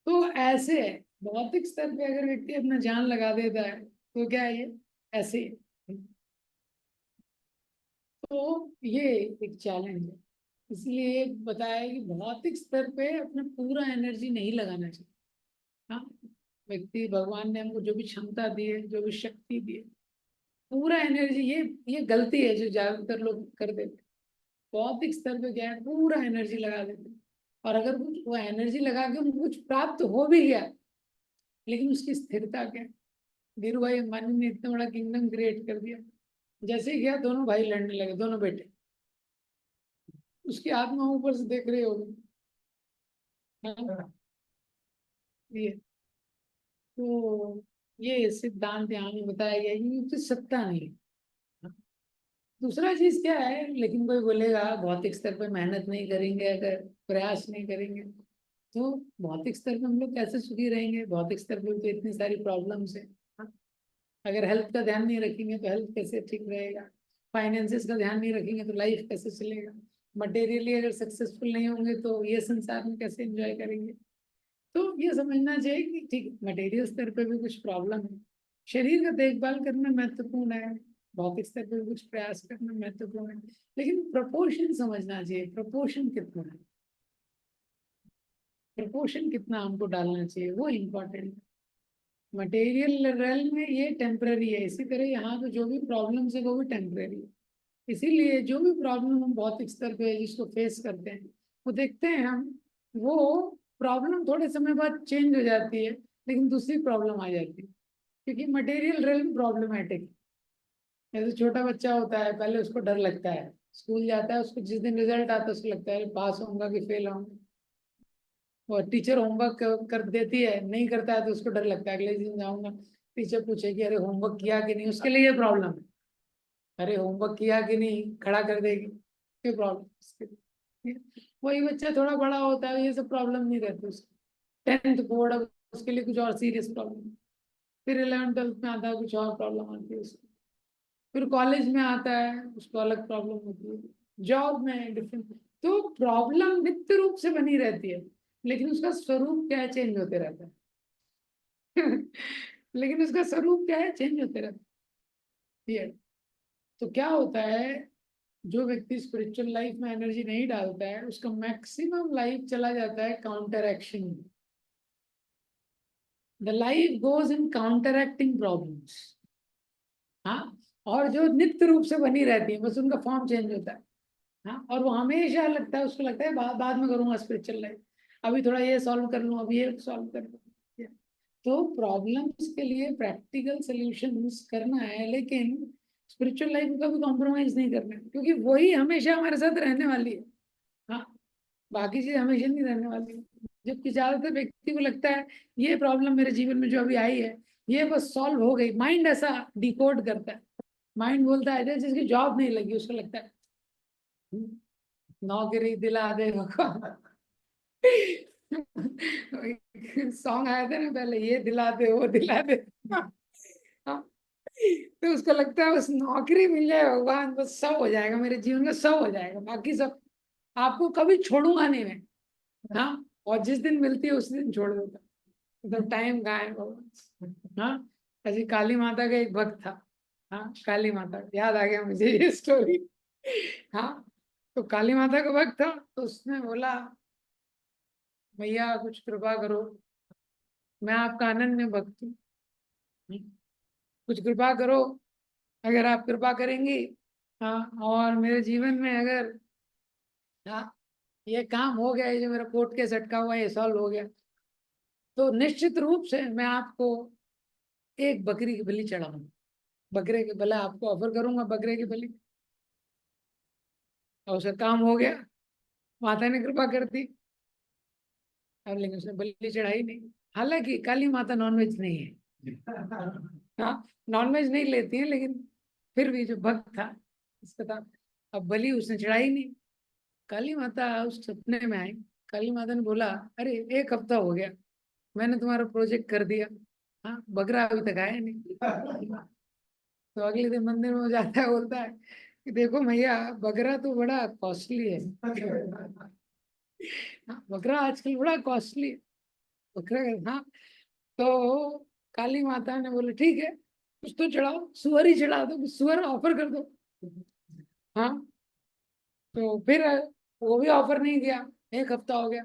तो ऐसे है, भौतिक स्तर पे अगर व्यक्ति अपना जान लगा देता है तो क्या है ये? ऐसे ही। तो ये एक चैलेंज है। इसलिए बताया कि भौतिक स्तर पे अपना पूरा एनर्जी नहीं लगाना चाहिए। हाँ, व्यक्ति भगवान ने हमको जो भी क्षमता दी है, जो भी शक्ति दी है, पूरा एनर्जी, ये गलती है जो ज्यादातर लोग कर देते हैं। बौद्धिक स्तर पे क्या है, पूरा एनर्जी लगा देते हैं। और अगर कुछ वो एनर्जी लगा के उनको कुछ प्राप्त हो भी गया, लेकिन उसकी स्थिरता क्या है? धीरू भाई अंबानी ने इतना बड़ा किंगडम क्रिएट कर दिया, जैसे ही गया दोनों भाई लड़ने लगे, दोनों बेटे, उसकी आत्मा ऊपर से देख रहे होगी। हाँ, ये तो ये सिद्धांत यहाँ में बताया गया है कि उसकी सत्ता नहीं है। दूसरा चीज क्या है, लेकिन कोई बोलेगा भौतिक स्तर पर मेहनत नहीं करेंगे, अगर प्रयास नहीं करेंगे तो भौतिक स्तर पर हम लोग कैसे सुखी रहेंगे? भौतिक स्तर पर तो इतनी सारी प्रॉब्लम्स है। हाँ? अगर हेल्थ का ध्यान नहीं रखेंगे तो हेल्थ कैसे ठीक रहेगा? फाइनेंसिस का ध्यान नहीं रखेंगे तो लाइफ कैसे चलेगा? मटेरियली अगर सक्सेसफुल नहीं होंगे तो ये संसार में कैसे एंजॉय करेंगे? तो ये समझना चाहिए कि ठीक मटेरियल स्तर पे भी कुछ प्रॉब्लम है, शरीर का देखभाल करना महत्वपूर्ण है, भौतिक स्तर पे भी कुछ प्रयास करना महत्वपूर्ण है, लेकिन प्रपोर्शन समझना चाहिए। प्रपोर्शन कितना है, प्रपोर्शन कितना हमको डालना चाहिए, वो इम्पोर्टेंट है। मटेरियल रेल में ये टेम्पररी है, इसी तरह यहाँ पे जो भी प्रॉब्लम्स है वो भी टेम्पररी है। इसीलिए जो भी प्रॉब्लम हम भौतिक स्तर पे जिसको फेस करते हैं, वो देखते हैं हम, वो प्रॉब्लम थोड़े समय बाद चेंज हो जाती है, लेकिन दूसरी प्रॉब्लम आ जाती है, क्योंकि मटेरियल रियल्म प्रॉब्लमेटिक। जैसे छोटा बच्चा होता है, पहले उसको डर लगता है, स्कूल जाता है, उसको जिस दिन रिजल्ट आता है उसको लगता है पास होऊंगा कि फेल होऊंगा। और टीचर होमवर्क कर देती है, नहीं करता है तो उसको डर लगता है, अगले दिन जाऊंगा टीचर पूछेगी अरे होमवर्क किया कि नहीं, उसके लिए ये प्रॉब्लम है। अरे होमवर्क किया कि नहीं, खड़ा कर देगी, कोई प्रॉब्लम। वही बच्चा थोड़ा बड़ा होता है, ये सब प्रॉब्लम नहीं रहती उसको। 10th बोर्ड, अब उसके लिए कुछ और सीरियस प्रॉब्लम। फिर 11th 12th में आता है, कुछ और प्रॉब्लम आती है उसको। फिर कॉलेज में आता है, उसको अलग प्रॉब्लम होती है। जॉब में डिफरेंट। तो प्रॉब्लम नित्य रूप से बनी रहती है, लेकिन उसका स्वरूप क्या है, चेंज होते रहता है। लेकिन उसका स्वरूप क्या है, चेंज होते रहता है। तो क्या होता है, जो व्यक्ति स्पिरिचुअल लाइफ में एनर्जी नहीं डालता है, उसका मैक्सिमम लाइफ चला जाता है counter action. The life goes in counter acting problems. हाँ। और जो नित्य रूप से बनी रहती है, बस उनका फॉर्म चेंज होता है। हाँ, और वो हमेशा लगता है, उसको लगता है बाद में करूंगा स्पिरिचुअल लाइफ, अभी थोड़ा ये सॉल्व कर लूँ, अभी ये सॉल्व कर लूँ। तो प्रॉब्लम्स के लिए प्रैक्टिकल सॉल्यूशंस करना है, लेकिन स्पिरिचुअल लाइफ में कभी कॉम्प्रोमाइज नहीं करना है, क्योंकि वही हमेशा हमारे साथ रहने वाली है। हाँ, बाकी चीज हमेशा नहीं रहने वाली है। जबकि ज्यादातर व्यक्ति को लगता है ये प्रॉब्लम मेरे जीवन में जो अभी आई है, ये बस सॉल्व हो गई। माइंड ऐसा डिकोड करता है। माइंड बोलता है जिसकी जॉब नहीं लगी उसको लगता है नौकरी दिला दे भगवान। सॉन्ग आया था ना पहले, ये दिला दे वो दिला दे। हाँ, तो उसको लगता है बस नौकरी मिल जाए भगवान, बस सब हो जाएगा, मेरे जीवन का सब हो जाएगा, बाकी सब आपको कभी छोड़ूंगा नहीं मैं। हाँ, और जिस दिन मिलती है उस दिन छोड़ देता, मतलब टाइम कहाँ है भगवान। हाँ, ऐसी काली माता का एक भक्त था। हाँ, काली माता याद आ गया मुझे ये स्टोरी। हाँ, तो काली माता का भक्त था, तो उसने बोला भैया कुछ कृपा करो, मैं आपका अनन्य भक्त हूँ, कुछ कृपा करो। अगर आप कृपा करेंगी, हाँ, और मेरे जीवन में अगर, हाँ, ये काम हो गया, ये जो मेरा कोर्ट केस अटका हुआ है ये सॉल्व हो गया, तो निश्चित रूप से मैं आपको एक बकरी की बलि चढ़ाऊंगा। बकरे के भला आपको ऑफर करूंगा बकरे की बलि। और उसका काम हो गया, माता ने कृपा कर दी। अब लेकिन उसने बलि चढ़ाई नहीं। हालांकि काली माता नॉनवेज नहीं है। हाँ, नॉनवेज नहीं लेती है, लेकिन फिर भी जो भक्त था उसका था, अब बलि उसने चढ़ाई नहीं। काली माता उस सपने में आई। काली माता ने बोला अरे 1 हफ्ता हो गया, मैंने तुम्हारा प्रोजेक्ट कर दिया, हाँ, बकरा अभी तक आया नहीं। तो अगले दिन मंदिर में वो जाता है, बोलता है कि देखो भैया बकरा तो बड़ा कॉस्टली है। हाँ, बकरा आजकल बड़ा कॉस्टली है। बकरा हाँ। तो काली माता ने बोले ठीक है, कुछ तो चढ़ाओ, सुअर ही चढ़ा दो, कुछ सुअर ऑफर कर दो। हाँ, तो फिर वो भी ऑफर नहीं किया। 1 हफ्ता हो गया।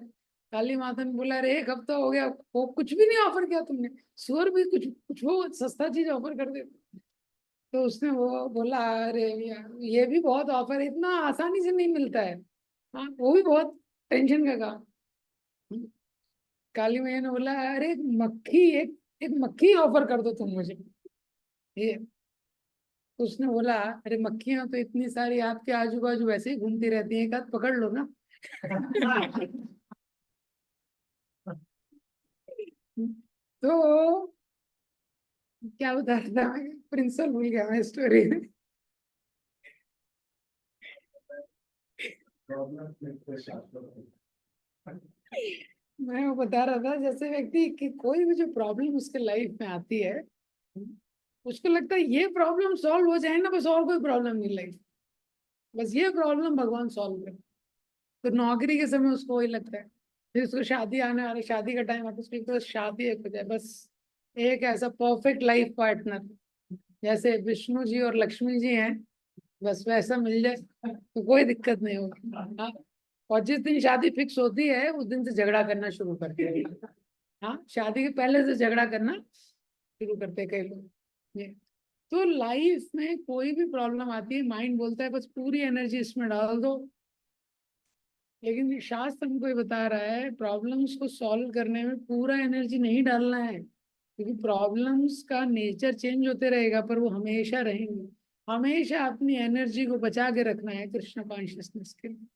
काली माता ने बोला अरे 1 हफ्ता हो गया, वो कुछ भी नहीं ऑफर किया तुमने, सुअर भी कुछ कुछ हो सस्ता चीज ऑफर कर दे। तो उसने वो बोला अरे यार ये भी बहुत ऑफर, इतना आसानी से नहीं मिलता है। हाँ, वो भी बहुत टेंशन का काम। काली मैया ने बोला अरे एक एक मक्खी ऑफर कर दो तुम मुझे। ये, तो उसने बोला अरे मक्खियां तो इतनी सारी आपके आजू बाजू वैसे ही घूमती रहती हैं, एक हाथ पकड़ लो ना। तो क्या बता रहा था मैं, प्रिंसिपल भूल गया मैं स्टोरी। मैं वो बता रहा था, जैसे व्यक्ति की कोई भी जो प्रॉब्लम उसके लाइफ में आती है, उसको लगता है ये प्रॉब्लम सॉल्व हो जाए ना, बस और कोई प्रॉब्लम नहीं लाइफ, बस ये प्रॉब्लम भगवान सॉल्व करे। तो नौकरी के समय उसको वही लगता है। फिर उसको शादी आने वाली, शादी का टाइम आता है, उसको लगता है शादी एक हो जाए बस, एक ऐसा परफेक्ट लाइफ पार्टनर जैसे विष्णु जी और लक्ष्मी जी हैं, बस वैसा मिल जाए तो कोई दिक्कत नहीं होगी। हाँ, और जिस दिन शादी फिक्स होती है उस दिन से झगड़ा करना शुरू करते हैं। हाँ, शादी के पहले से झगड़ा करना शुरू करते हैं कई लोग। ये तो लाइफ में कोई भी प्रॉब्लम आती है, माइंड बोलता है बस पूरी एनर्जी इसमें डाल दो, लेकिन ये शास्त्र हमको ये बता रहा है प्रॉब्लम्स को सॉल्व करने में पूरा एनर्जी नहीं डालना है, क्योंकि प्रॉब्लम्स का नेचर चेंज होते रहेगा पर वो हमेशा रहेंगे। हमेशा अपनी एनर्जी को बचा के रखना है कृष्ण कॉन्शियसनेस के लिए,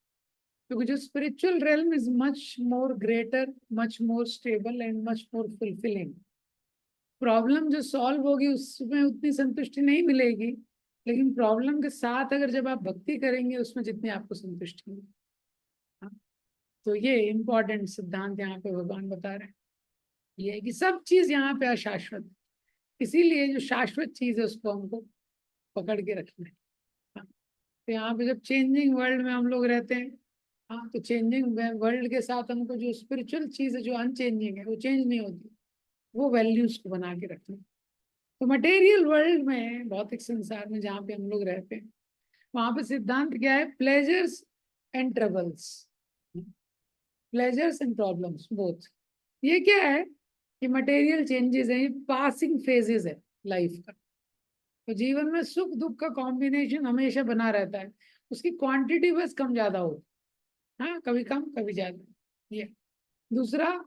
क्योंकि जो spiritual realm is much more greater, much more stable and much more fulfilling. Problem जो सॉल्व होगी उसमें उतनी संतुष्टि नहीं मिलेगी, लेकिन प्रॉब्लम के साथ अगर जब आप भक्ति करेंगे उसमें जितनी आपको संतुष्टि मिलेगी। हाँ, तो ये इम्पोर्टेंट सिद्धांत यहाँ पे भगवान बता रहे हैं, ये है कि सब चीज यहाँ पे अशाश्वत है, इसीलिए जो शाश्वत चीज है उसको हमको पकड़ के रखना है। हाँ, तो यहाँ पे जब चेंजिंग वर्ल्ड में हम लोग रहते हैं, हाँ, तो चेंजिंग वर्ल्ड के साथ हमको जो स्पिरिचुअल चीज है जो अनचेंजिंग है वो चेंज नहीं होती, वो वैल्यूज को बना के रखना है। तो मटेरियल वर्ल्ड में, भौतिक संसार में जहाँ पे हम लोग रहते हैं, वहां पे सिद्धांत क्या है, pleasures and troubles, pleasures and problems both. ये क्या है कि मटेरियल चेंजेस है, पासिंग फेजेस है लाइफ का। तो जीवन में सुख दुख का कॉम्बिनेशन हमेशा बना रहता है, उसकी क्वांटिटी बस कम ज्यादा हो, हाँ, कभी कम कभी ज्यादा। ये दूसरा,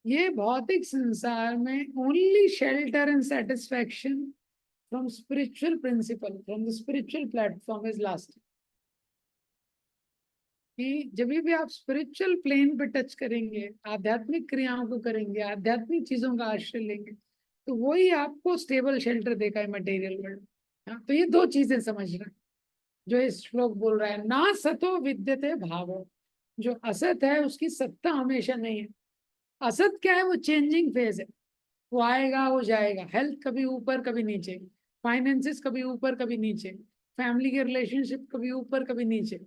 ये भौतिक संसार में only shelter and satisfaction from spiritual principle, from the spiritual platform is last. कि जब भी आप स्पिरिचुअल प्लेन पे टच करेंगे, आध्यात्मिक क्रियाओं को करेंगे, आध्यात्मिक चीजों का आश्रय लेंगे, तो वही आपको स्टेबल शेल्टर देगा मटेरियल वर्ल्ड। हाँ, तो ये दो चीजें समझना जो इस श्लोक बोल रहा है, ना सतो विद्यते भावो, जो असत है उसकी सत्ता हमेशा नहीं है। असत क्या है, वो चेंजिंग फेज है, वो आएगा वो जाएगा, हेल्थ कभी ऊपर कभी नीचे, फाइनेंसिस कभी ऊपर कभी नीचे, फैमिली के रिलेशनशिप कभी ऊपर कभी नीचे।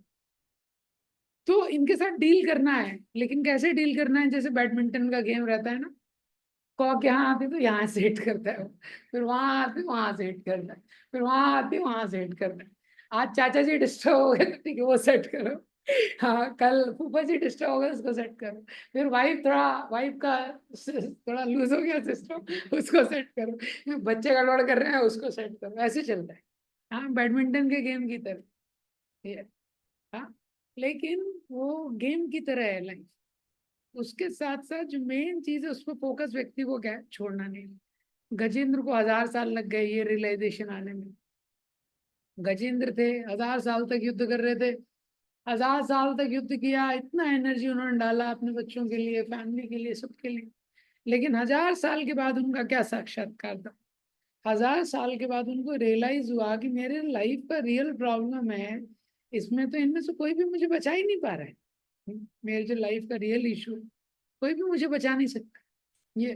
तो इनके साथ डील करना है, लेकिन कैसे डील करना है, जैसे बैडमिंटन का गेम रहता है ना, कॉक यहाँ आती तो यहाँ से हिट करता है वो, फिर वहां आती वहां से हिट करता है, फिर वहां आती वहां से हिट करता है। आज चाचा जी डिस्टर्ब हो गए तो ठीक है वो सेट करो, हाँ, कल फूफा जी डिस्टर्ब हो गए उसको सेट करो, फिर वाइफ का थोड़ा लूज हो गया सिस्टम उसको सेट करो, बच्चे गड़बड़ कर रहे हैं उसको सेट करो, ऐसे चलता है। हाँ, बैडमिंटन के गेम की तरह ये, हाँ, लेकिन वो गेम की तरह है लाइफ। उसके साथ साथ जो मेन चीज है उस पर फोकस व्यक्ति को क्या है, छोड़ना नहीं। गजेंद्र को 1000 साल लग गए ये रियलाइजेशन आने में। गजेंद्र थे, 1000 साल तक युद्ध कर रहे थे, 1000 साल तक युद्ध किया, इतना एनर्जी उन्होंने डाला अपने बच्चों के लिए, फैमिली के लिए, सबके लिए, लेकिन 1000 साल के बाद उनका क्या साक्षात्कार था। 1000 साल के बाद उनको रियलाइज हुआ कि मेरे लाइफ का रियल प्रॉब्लम है, इसमें तो इनमें से कोई भी मुझे बचा ही नहीं पा रहा है। मेरे जो लाइफ का रियल इशू, कोई भी मुझे बचा नहीं सकता। ये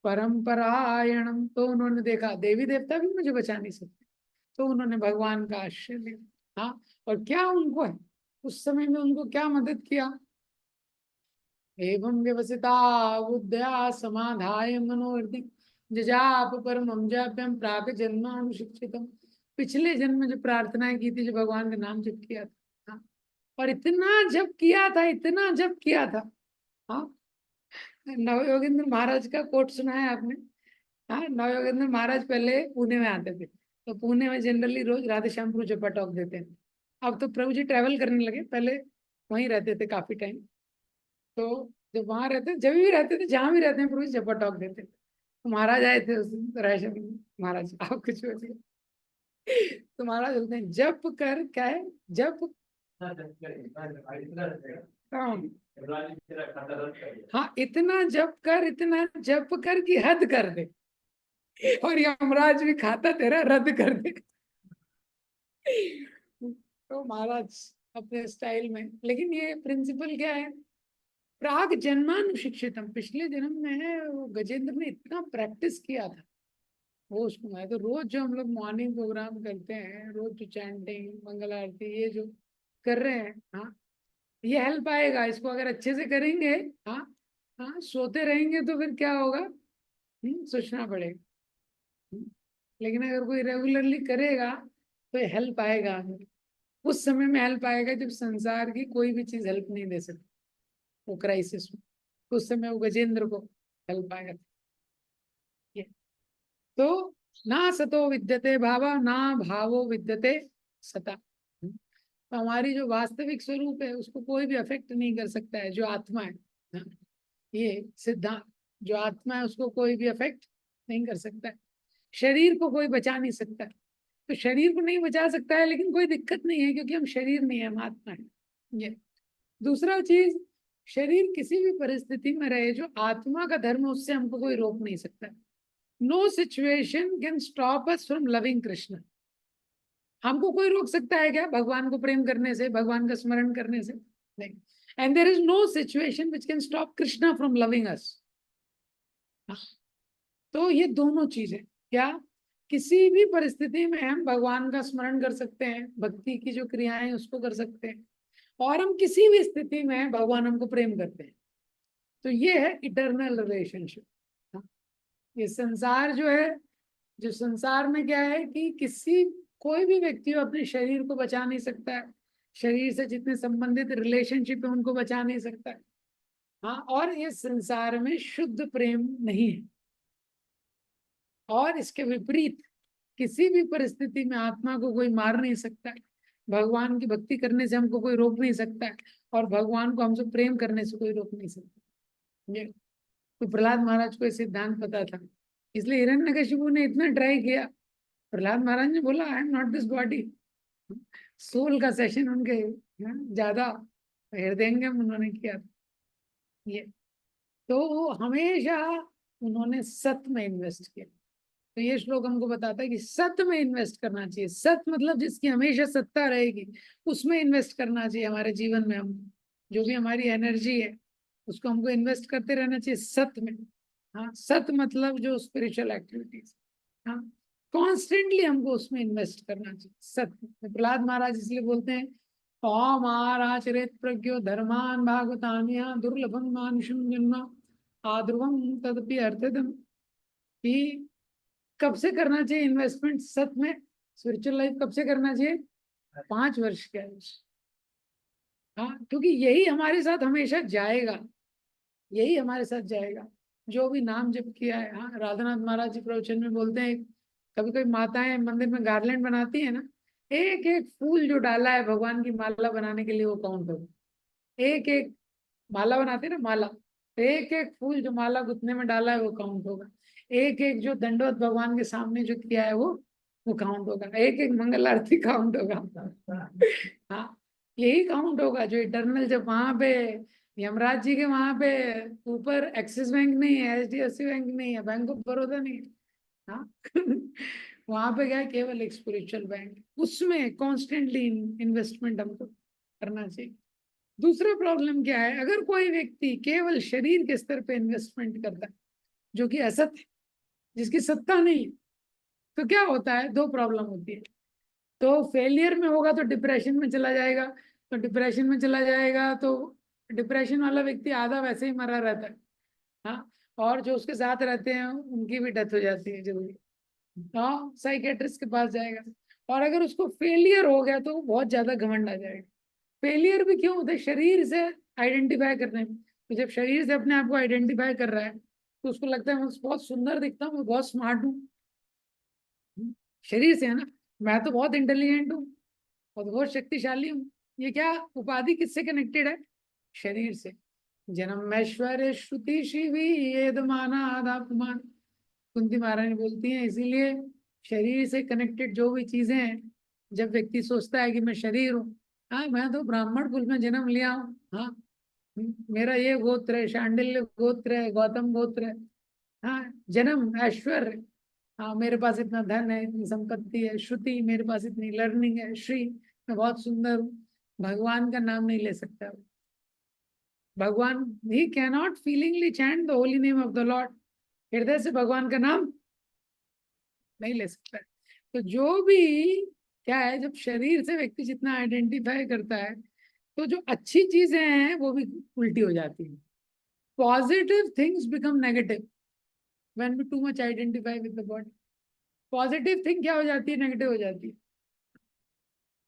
परंपरायणम, तो उन्होंने देखा देवी देवता भी मुझे बचा नहीं सकते, तो उन्होंने भगवान का आश्रय लिया। हाँ, और क्या उनको है, उस समय में उनको क्या मदद किया, एवं व्यवसिता बुद्ध्या समाधाय मनोवृत्ति जजाप परमं जाप्यम प्राक जन्मानुशिक्षितम। पिछले जन्म में जो प्रार्थनाएं की थी, जो भगवान का नाम जप किया था, हाँ, और इतना जप किया था, इतना जप किया था। हाँ, नवयोगेंद्र महाराज का कोट सुना है आपने। हाँ, नवयोगेंद्र महाराज पहले पुणे में आते थे, तो पुणे में जनरली रोज राधे श्याम प्रभु जपा टॉक देते हैं। अब तो प्रभु जी ट्रैवल करने लगे, पहले वहीं रहते थे काफी टाइम। तो जब वहां रहते, जब भी रहते थे, जहां भी रहते हैं, प्रभु जी जपा टॉक देते थे। तो महाराज आए थे उस दिन, रायशंकर महाराज, आप कुछ बोलिए। तो महाराज बोलते हैं जप कर, क्या है, जप, हाँ, हाँ, इतना जप कर, इतना जप कर कि हद कर दे, और यमराज भी खाता तेरा रद्द कर दे। तो महाराज अपने स्टाइल में, लेकिन ये प्रिंसिपल क्या है, प्राग जन्मानुशिक्षितम, पिछले जन्म में वो गजेंद्र ने इतना प्रैक्टिस किया था, वो उसको मैं तो रोज जो हम लोग मॉर्निंग प्रोग्राम करते हैं, रोज जो चैंटिंग मंगल आरती ये जो कर रहे हैं, हाँ, ये हेल्प आएगा, इसको अगर अच्छे से करेंगे, हाँ, हाँ, सोते रहेंगे तो फिर क्या होगा, सोचना पड़ेगा। लेकिन अगर कोई रेगुलरली करेगा तो ये हेल्प आएगा हमें। उस समय में हेल्प आएगा जब संसार की कोई भी चीज हेल्प नहीं दे सकती, वो क्राइसिस में, उस समय वो गजेंद्र को हेल्प आएगा। ये तो ना सतो विद्यते भावा ना भावो विद्यते सता। तो हमारी जो वास्तविक स्वरूप है उसको कोई भी अफेक्ट नहीं कर सकता है, जो आत्मा है। हाँ, ये सिद्धांत, जो आत्मा है उसको कोई भी अफेक्ट नहीं कर सकता है। शरीर को कोई बचा नहीं सकता है। तो शरीर को नहीं बचा सकता है, लेकिन कोई दिक्कत नहीं है, क्योंकि हम शरीर नहीं है, हम आत्मा है। ये दूसरा चीज, शरीर किसी भी परिस्थिति में रहे, जो आत्मा का धर्म है उससे हमको कोई रोक नहीं सकता। Know situation can stop us from loving Krishna. हमको कोई रोक सकता है क्या भगवान को प्रेम करने से, भगवान का स्मरण करने से? नहीं। And there is no situation which can stop Krishna from loving us. तो ये दोनों चीजें, क्या किसी भी परिस्थिति में हम भगवान का स्मरण कर सकते हैं, भक्ति की जो क्रियाएं हैं उसको कर सकते हैं, और हम किसी भी स्थिति में भगवान हमको प्रेम करते हैं। तो ये है इटर्नल रिलेशनशिप। ये संसार जो है, जो संसार में क्या है कि किसी कोई भी व्यक्ति अपने शरीर को बचा नहीं सकता है, शरीर से जितने संबंधित रिलेशनशिप है उनको बचा नहीं सकता है। हाँ, और ये संसार में शुद्ध प्रेम नहीं है। और इसके विपरीत किसी भी परिस्थिति में आत्मा को कोई मार नहीं सकता है, भगवान की भक्ति करने से हमको कोई रोक नहीं सकता है, और भगवान को हमसे प्रेम करने से कोई रोक नहीं सकता। ये तो प्रहलाद महाराज को ये सिद्धांत पता था, इसलिए हिरण्यकशिपु ने इतना ट्राई किया। प्रहलाद महाराज ने बोला I am not this body. Soul का सेशन उनके ज्यादा हृदयंगम उन्होंने किया था। ये तो हमेशा उन्होंने सत्य में इन्वेस्ट किया। तो ये श्लोक हमको बताता है कि सत्य में इन्वेस्ट करना चाहिए। सत्य मतलब जिसकी हमेशा सत्ता रहेगी, उसमें इन्वेस्ट करना चाहिए हमारे जीवन में। हम जो भी हमारी एनर्जी है उसको हमको इन्वेस्ट करते रहना चाहिए सत्य में। हाँ, सत्य मतलब जो स्पिरिचुअल एक्टिविटीज, हाँ, कॉन्स्टेंटली हमको उसमें इन्वेस्ट करना चाहिए सत्य। प्रहलाद महाराज इसलिए बोलते हैं ओम आराचरित प्रज्ञो धर्मान भागवतान्या दुर्लभम मानुषम जन्म आद्रुवम तदपि अर्थदम। कि कब से करना चाहिए इन्वेस्टमेंट सत्य में, स्पिरिचुअल लाइफ कब से करना चाहिए? 5 वर्ष के आयु से। हाँ, क्योंकि यही हमारे साथ हमेशा जाएगा, यही हमारे साथ जाएगा। जो भी नाम जप किया है, हाँ, राधानाथ महाराज जी प्रवचन में बोलते हैं, कभी कभी माताएं मंदिर में गार्लैंड बनाती है ना, एक एक फूल जो डाला है भगवान की माला बनाने के लिए वो काउंट होगा। एक एक माला बनाते हैं ना, माला, तो एक एक फूल जो माला गुथने में डाला है वो काउंट होगा। एक एक जो दंडवत भगवान के सामने जो किया है वो काउंट होगा। एक एक मंगल आरती काउंट होगा। हाँ, यही काउंट होगा जो इटर्नल, जब वहां पे यमराज जी के वहां पे ऊपर एक्सिस बैंक नहीं है, HDFC बैंक नहीं है, बैंक ऑफ बड़ौदा नहीं है। हाँ वहां पे क्या है, केवल एक स्पिरिचुअल बैंक, उसमें कॉन्स्टेंटली इन्वेस्टमेंट हमको करना चाहिए। दूसरा प्रॉब्लम क्या है, अगर कोई व्यक्ति केवल शरीर के स्तर पे इन्वेस्टमेंट करता है जो कि असत है, जिसकी सत्ता नहीं है, तो क्या होता है, दो प्रॉब्लम होती है। तो फेलियर में होगा तो डिप्रेशन में चला जाएगा, तो डिप्रेशन में चला जाएगा तो डिप्रेशन वाला व्यक्ति आधा वैसे ही मरा रहता है। हाँ, और जो उसके साथ रहते हैं उनकी भी डेथ हो जाती है जल्दी। हाँ, साइकेट्रिस्ट के पास जाएगा। और अगर उसको फेलियर हो गया तो बहुत ज्यादा घमंड आ जाएगा। फेलियर भी क्यों होता है, शरीर से आइडेंटिफाई करने में। तो जब शरीर से अपने आप को आइडेंटिफाई कर रहा है तो उसको लगता है मैं बहुत सुंदर दिखता हूँ, मैं बहुत स्मार्ट हूँ। शरीर से है ना, मैं तो बहुत इंटेलिजेंट हूँ और बहुत शक्तिशाली हूँ। ये क्या उपाधि किससे कनेक्टेड है? शरीर से। जन्म ऐश्वर्य श्रुति शिवी ये माना आदापमान, कुंती महारानी बोलती हैं। इसीलिए शरीर से कनेक्टेड जो भी चीजें हैं, जब व्यक्ति सोचता है कि मैं शरीर हूँ, हाँ मैं तो ब्राह्मण कुल में जन्म लिया हूँ, हाँ मेरा ये गोत्र है, शांडिल्य गोत्र है, गौतम गोत्र है, हाँ जन्म ऐश्वर्य, हाँ मेरे पास इतना धन है, इतनी संपत्ति है, श्रुति मेरे पास इतनी लर्निंग है, श्री मैं बहुत सुंदर हूँ। भगवान का नाम नहीं ले सकता भगवान। He cannot feelingly chant the holy name of the Lord. हृदय से भगवान का नाम नहीं ले सकता है। तो जो भी क्या है, जब शरीर से व्यक्ति जितना आइडेंटिफाई करता है तो जो अच्छी चीजें हैं वो भी उल्टी हो जाती है। Positive things become negative when we too much identify with the body. Positive thing क्या हो जाती है, नेगेटिव हो जाती है।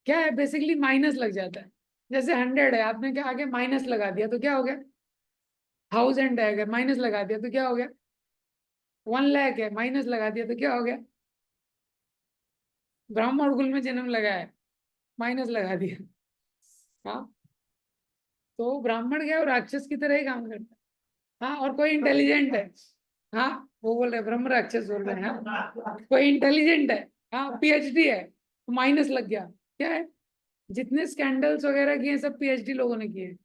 क्या है, बेसिकली माइनस लग जाता है। जैसे 100 है, आपने क्या आगे माइनस लगा दिया तो क्या हो गया? 1000 है, अगर माइनस लगा दिया तो क्या हो गया? 1 लाख है, माइनस लगा दिया तो क्या हो गया? ब्राह्मण कुल में जन्म लगा है, माइनस लगा दिया। हाँ, तो ब्राह्मण क्या है, वो राक्षस की तरह ही काम करता है। हाँ, और कोई इंटेलिजेंट है, हाँ, वो बोल रहे ब्रह्म राक्षस बोल रहे हैं, हाँ, कोई इंटेलिजेंट है, हाँ, पीएचडी है, तो माइनस लग गया। क्या है, जितने स्कैंडल्स वगैरह किए सब पीएचडी लोगों ने किए,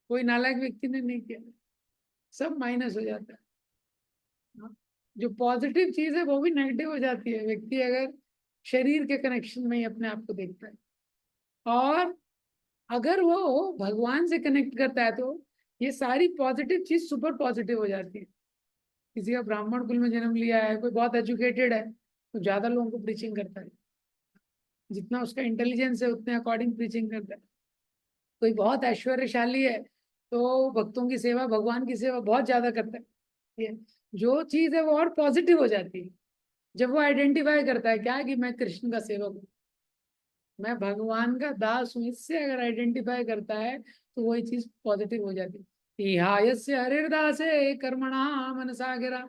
कोई नालायक व्यक्ति ने नहीं किया, सब माइनस हो जाता है। हाँ, जो पॉजिटिव चीज है वो भी नेगेटिव हो जाती है, व्यक्ति अगर शरीर के कनेक्शन में ही अपने आप को देखता है, और अगर वो भगवान से कनेक्ट करता है तो ये सारी पॉजिटिव चीज सुपर पॉजिटिव हो जाती है। किसी का ब्राह्मण कुल में जन्म लिया है, कोई बहुत एजुकेटेड है, तो ज्यादा लोगों को प्रीचिंग करता है, जितना उसका इंटेलिजेंस है उतने अकॉर्डिंग प्रीचिंग करता है। कोई बहुत ऐश्वर्यशाली है तो भक्तों की सेवा, भगवान की सेवा बहुत ज्यादा करता है। ये जो चीज है वो और पॉजिटिव हो जाती है जब वो आइडेंटिफाई करता है क्या, कि मैं कृष्ण का सेवक हूँ, मैं भगवान का दास हूँ, इससे अगर आइडेंटिफाई करता है तो वही चीज पॉजिटिव हो जाती है। इहायस्य हरिर्दासे कर्मणा मनसा गिरा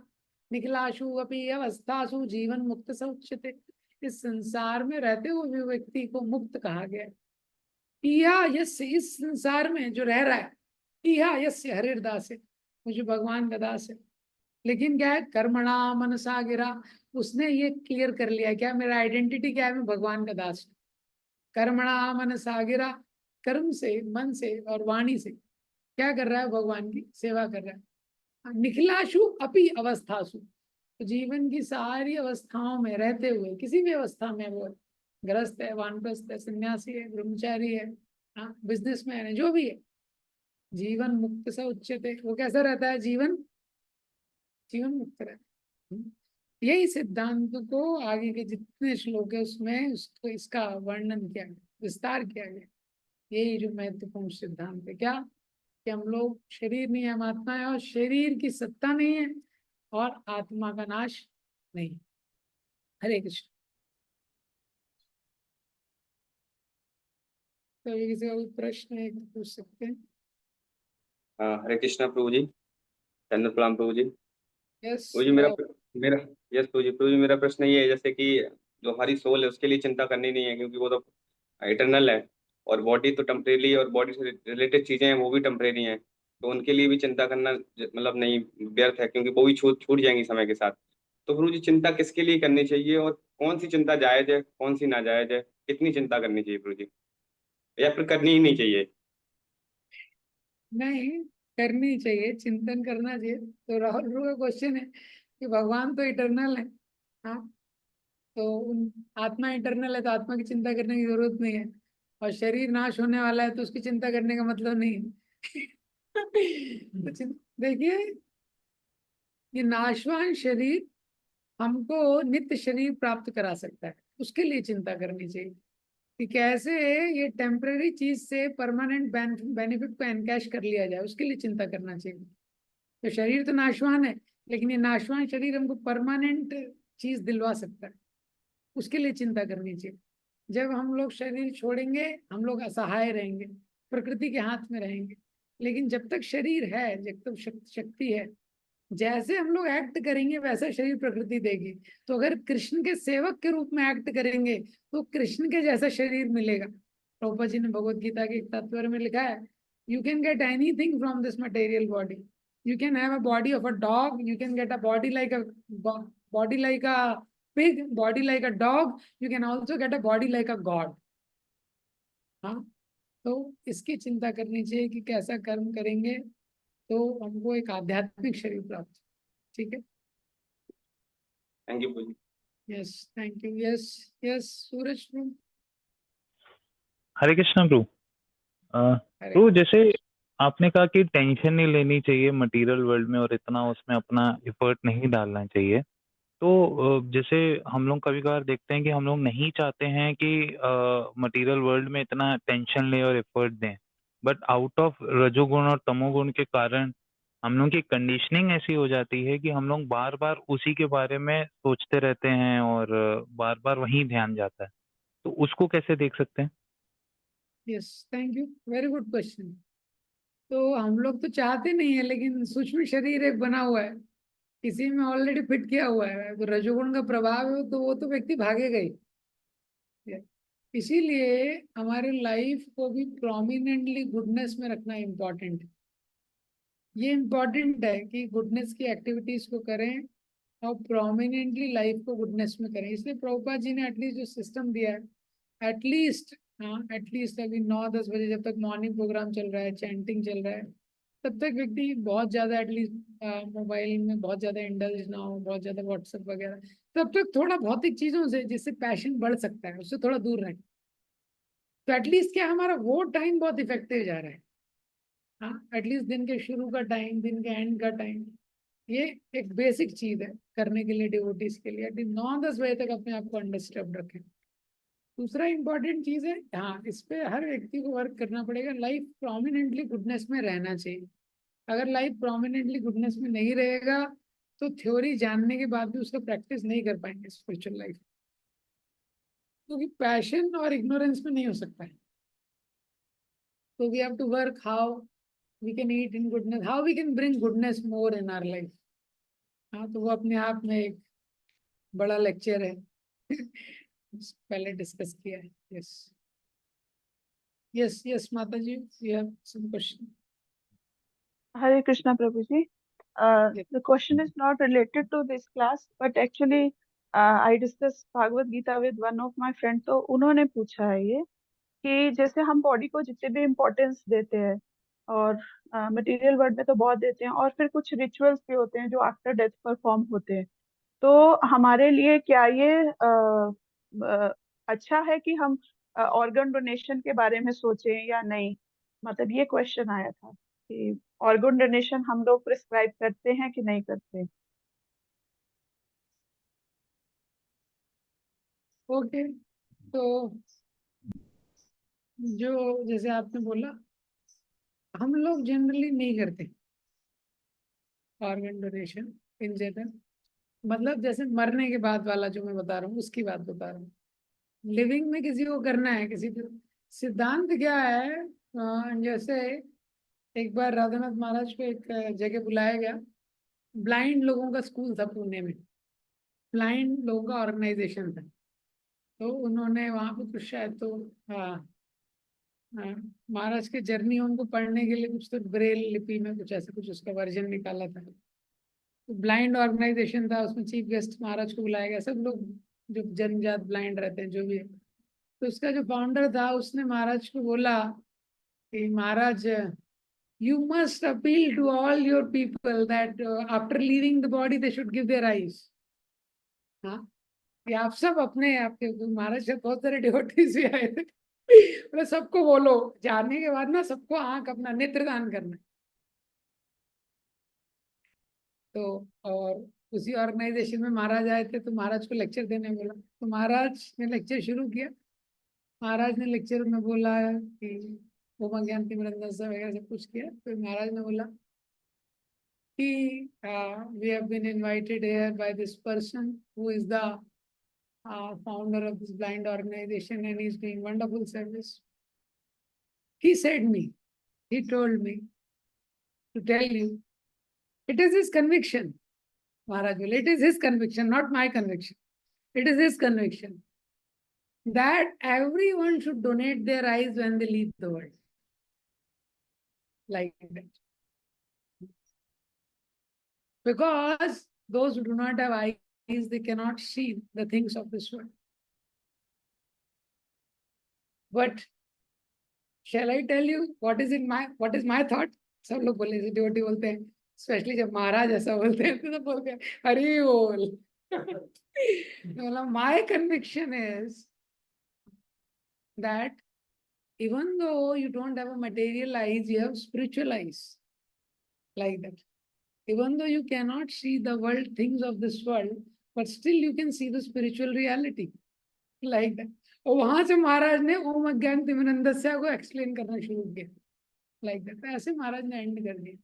निखिलाशु अपि अवस्थासु जीवन मुक्त स उच्यते। इस संसार में रहते हुए भी व्यक्ति को मुक्त कहा गया है। इहा यस्य, इस संसार में जो रह रहा है, इहा यस्य हरिर्दास है, मुझे भगवान का दास है। लेकिन क्या है, कर्मणा मनसा गिरा, उसने ये क्लियर कर लिया क्या, मेरा आइडेंटिटी क्या है, मैं भगवान का दास हूँ। कर्मणा मनसा गिरा, कर्म से, मन से और वाणी से क्या कर रहा है, भगवान की सेवा कर रहा है। निखिलाशु अपि अवस्थासु, तो जीवन की सारी अवस्थाओं में रहते हुए, किसी भी अवस्था में, वो गृहस्थ है, वानप्रस्थ है, सन्यासी है, ब्रह्मचारी है, हाँ, बिजनेसमैन है, जो भी है, जीवन मुक्त से उच्चते, वो कैसा रहता है, जीवन, जीवन मुक्त रहता है। यही सिद्धांत को आगे के जितने श्लोक है उसमें उसको, इसका वर्णन किया गया, विस्तार किया गया। यही जो महत्वपूर्ण सिद्धांत है, क्या, कि हम लोग शरीर नहीं है, हम आत्मा है, और शरीर की सत्ता नहीं है, और आत्मा का नाश नहीं। हरे कृष्ण। तो ये किसी का कोई प्रश्न है तो पूछ सकते हैं। हरे कृष्णा प्रभु जी। चंद्र प्रणाम प्रभु जी। यस। प्रभु जी मेरा यस प्रभु जी मेरा प्रश्न ये है, जैसे कि जो हमारी सोल है उसके लिए चिंता करनी नहीं है, क्योंकि वो तो इटरनल है, और बॉडी तो टेम्परेरी, और बॉडी से रिलेटेड चीजें हैं वो भी टेम्परेरी हैं, तो उनके लिए भी चिंता करना मतलब नहीं, व्यर्थ है, क्योंकि वो भी छूट छूट जाएंगी समय के साथ। तो प्रभु जी चिंता किसके लिए करनी चाहिए, और कौन सी चिंता जायज है, कौन सी नाजायज है, कितनी चिंता करनी चाहिए प्रभु जी, या फिर करनी ही नहीं चाहिए? नहीं, करनी चाहिए, चिंतन करना चाहिए। तो राहुल का क्वेश्चन है कि भगवान तो इटरनल है, हाँ, तो आत्मा इंटरनल है तो आत्मा की चिंता करने की जरूरत नहीं है, और शरीर नाश होने वाला है तो उसकी चिंता करने का मतलब नहीं है। तो देखिए, ये नाशवान शरीर हमको नित्य शरीर प्राप्त करा सकता है, उसके लिए चिंता करनी चाहिए कि कैसे ये टेम्पररी चीज से परमानेंट बेनिफिट को एनकैश कर लिया जाए, उसके लिए चिंता करना चाहिए। तो शरीर तो नाशवान है, लेकिन ये नाशवान शरीर हमको परमानेंट चीज दिलवा सकता है, उसके लिए चिंता करनी चाहिए। जब हम लोग शरीर छोड़ेंगे हम लोग असहाय रहेंगे, प्रकृति के हाथ में रहेंगे। लेकिन जब तक शरीर है, जब तक शक्ति है, जैसे हम लोग एक्ट करेंगे वैसा शरीर प्रकृति देगी। तो अगर कृष्ण के सेवक के रूप में एक्ट करेंगे तो कृष्ण के जैसा शरीर मिलेगा। प्रभुपाद जी ने भगवत गीता के एक तात्पर्य में लिखा है, you can get anything from this material body. You can have a body of a dog, you can get a body like a pig, body like a dog, you can also get a body like a god। हाँ, तो इसकी चिंता करनी चाहिए कि कैसा कर्म करेंगे तो हमको एक आध्यात्मिक शरीर प्राप्त। ठीक है। थैंक यू प्रभु जी। Yes, thank you. Yes, yes, Suraj. Hare Krishna प्रभु। अरे, प्रभु जैसे आपने कहा कि टेंशन नहीं लेनी चाहिए मटेरियल वर्ल्ड में और इतना उसमें अपना एफर्ट नहीं डालना चाहिए, तो जैसे हम लोग कभी कभार देखते हैं कि हम लोग नहीं चाहते हैं कि मटेरियल वर्ल्ड में इतना टेंशन लें और एफर्ट दें, बट आउट ऑफ रजोगुण और तमोगुण के कारण हम लोग की कंडीशनिंग ऐसी हो जाती है कि हम लोग बार बार उसी के बारे में सोचते रहते हैं और बार बार वहीं ध्यान जाता है, तो उसको कैसे देख सकते हैं? Yes, thank you, very good question. तो हम लोग तो चाहते नहीं है, लेकिन सूक्ष्म शरीर एक बना हुआ है, किसी में ऑलरेडी फिट किया हुआ है, तो रजोगुण का प्रभाव है तो वो तो व्यक्ति भागेगा ही। इसीलिए हमारे लाइफ को भी प्रोमिनेंटली गुडनेस में रखना इम्पोर्टेंट है। ये इम्पोर्टेंट है कि गुडनेस की एक्टिविटीज को करें और प्रोमिनेंटली लाइफ को गुडनेस में करें। इसलिए प्रभुपाद जी ने एटलीस्ट जो सिस्टम दिया है, एटलीस्ट एटलीस्ट अभी 9-10 बजे जब तक मॉर्निंग प्रोग्राम चल रहा है, चैंटिंग चल रहा है, तब तक व्यक्ति बहुत ज़्यादा एटलीस्ट मोबाइल में बहुत ज़्यादा इंडल्ज ना हो, बहुत ज़्यादा व्हाट्सएप वगैरह, तब तक थोड़ा भौतिक चीज़ों से जिससे पैशन बढ़ सकता है उससे थोड़ा दूर रहें। तो एटलीस्ट क्या हमारा वो टाइम बहुत इफेक्टिव जा रहा है। हाँ, एटलीस्ट दिन के शुरू का टाइम, दिन के एंड का टाइम, ये एक बेसिक चीज है करने के लिए डिवोटीज के लिए। एटलीस्ट 9-10 बजे तक अपने आप को अनडिस्टर्ब रखें। दूसरा इंपॉर्टेंट चीज है, हाँ, इस पे हर व्यक्ति को वर्क करना पड़ेगा। लाइफ प्रोमिनेंटली गुडनेस में रहना चाहिए। अगर लाइफ प्रोमिनेंटली गुडनेस में नहीं रहेगा तो थ्योरी जानने के बाद भी उसका प्रैक्टिस नहीं कर पाएंगे स्पिरिचुअल लाइफ, क्योंकि पैशन और इग्नोरेंस में नहीं हो सकता है। तो we have to work how we can eat in goodness, how we can bring goodness more in our life. हाँ, तो वो अपने आप में एक बड़ा लेक्चर है। पहले डिस्कस किया है। यस यस यस माता जी, you have some question? Hare Krishna Prabhuji. Yes. The question is not related to this class, but actually I discussed Bhagavad Gita with one of my friend. तो उन्होंने पूछा है ये कि जैसे हम बॉडी को जितने भी इम्पोर्टेंस देते हैं और मटेरियल वर्ल्ड में तो बहुत देते हैं, और फिर कुछ रिचुअल्स भी होते हैं जो आफ्टर डेथ परफॉर्म होते हैं, तो हमारे लिए क्या ये अच्छा है कि हम ऑर्गन डोनेशन के बारे में सोचें या नहीं? मतलब ये क्वेश्चन आया था कि ऑर्गन डोनेशन हम लोग प्रिस्क्राइब करते हैं कि नहीं करते। ओके, तो जो जैसे आपने बोला, हम लोग जनरली नहीं करते ऑर्गन डोनेशन इन जनरल। मतलब जैसे मरने के बाद वाला जो मैं बता रहा हूँ उसकी बात बता रहा हूँ। लिविंग में किसी को करना है, किसी को सिद्धांत क्या है, जैसे एक बार राधानाथ महाराज को एक जगह बुलाया गया। ब्लाइंड लोगों का स्कूल था पुणे में, ब्लाइंड लोगों का ऑर्गेनाइजेशन था। तो उन्होंने वहां पे कुछ शायद तो हाँ, हाँ, महाराज के जर्नी उनको पढ़ने के लिए कुछ तो ब्रेल लिपि में कुछ ऐसा कुछ उसका वर्जन निकाला था। तो ब्लाइंड ऑर्गेनाइजेशन था, उसमें चीफ गेस्ट महाराज को बुलाया गया। सब लोग जो जनजात ब्लाइंड रहते हैं जो भी है। तो उसका जो फाउंडर था उसने महाराज को बोला कि महाराज, you must appeal to all your people that after leaving the body they should give their eyes. हाँ, ये आप सब अपने आपके महाराज से बहुत सारे डिवोटीज भी आए थे। मतलब सबको बोलो जाने के बाद ना सबको आंख अपना नेत्रदान करना है। तो और उसी ऑर्गेनाइजेशन में महाराज आए थे तो महाराज को लेक्चर देने बोला। तो महाराज ने लेक्चर शुरू किया। महाराज ने लेक्चर में बोला कि ओम ज्ञान तिमिरंधस्य वगैरह सब कुछ किया। तो महाराज ने बोला we have been invited here by this person who is the founder of this blind organization and he is doing wonderful service. He told me to tell you, it is his conviction. Maharaj, it is his conviction, not my conviction. It is his conviction that everyone should donate their eyes when they leave the world. Like that. Because those who do not have eyes, they cannot see the things of this world. But shall I tell you what is my thought? सब लोग बोले devotee बोलते हैं, specially जब महाराज ऐसा बोलते हैं तो सब बोलते हैं हरि बोल। मतलब my conviction is that even though you don't have a material eyes, you have spiritual eyes. Like that. Even though you cannot see the world, things of this world, but still you can see the spiritual reality. Like that. और वहां से महाराज ने ओम अज्ञान तिमिरंधस्य को explain करना शुरू किया। Like that. ऐसे महाराज ने एंड कर दिया।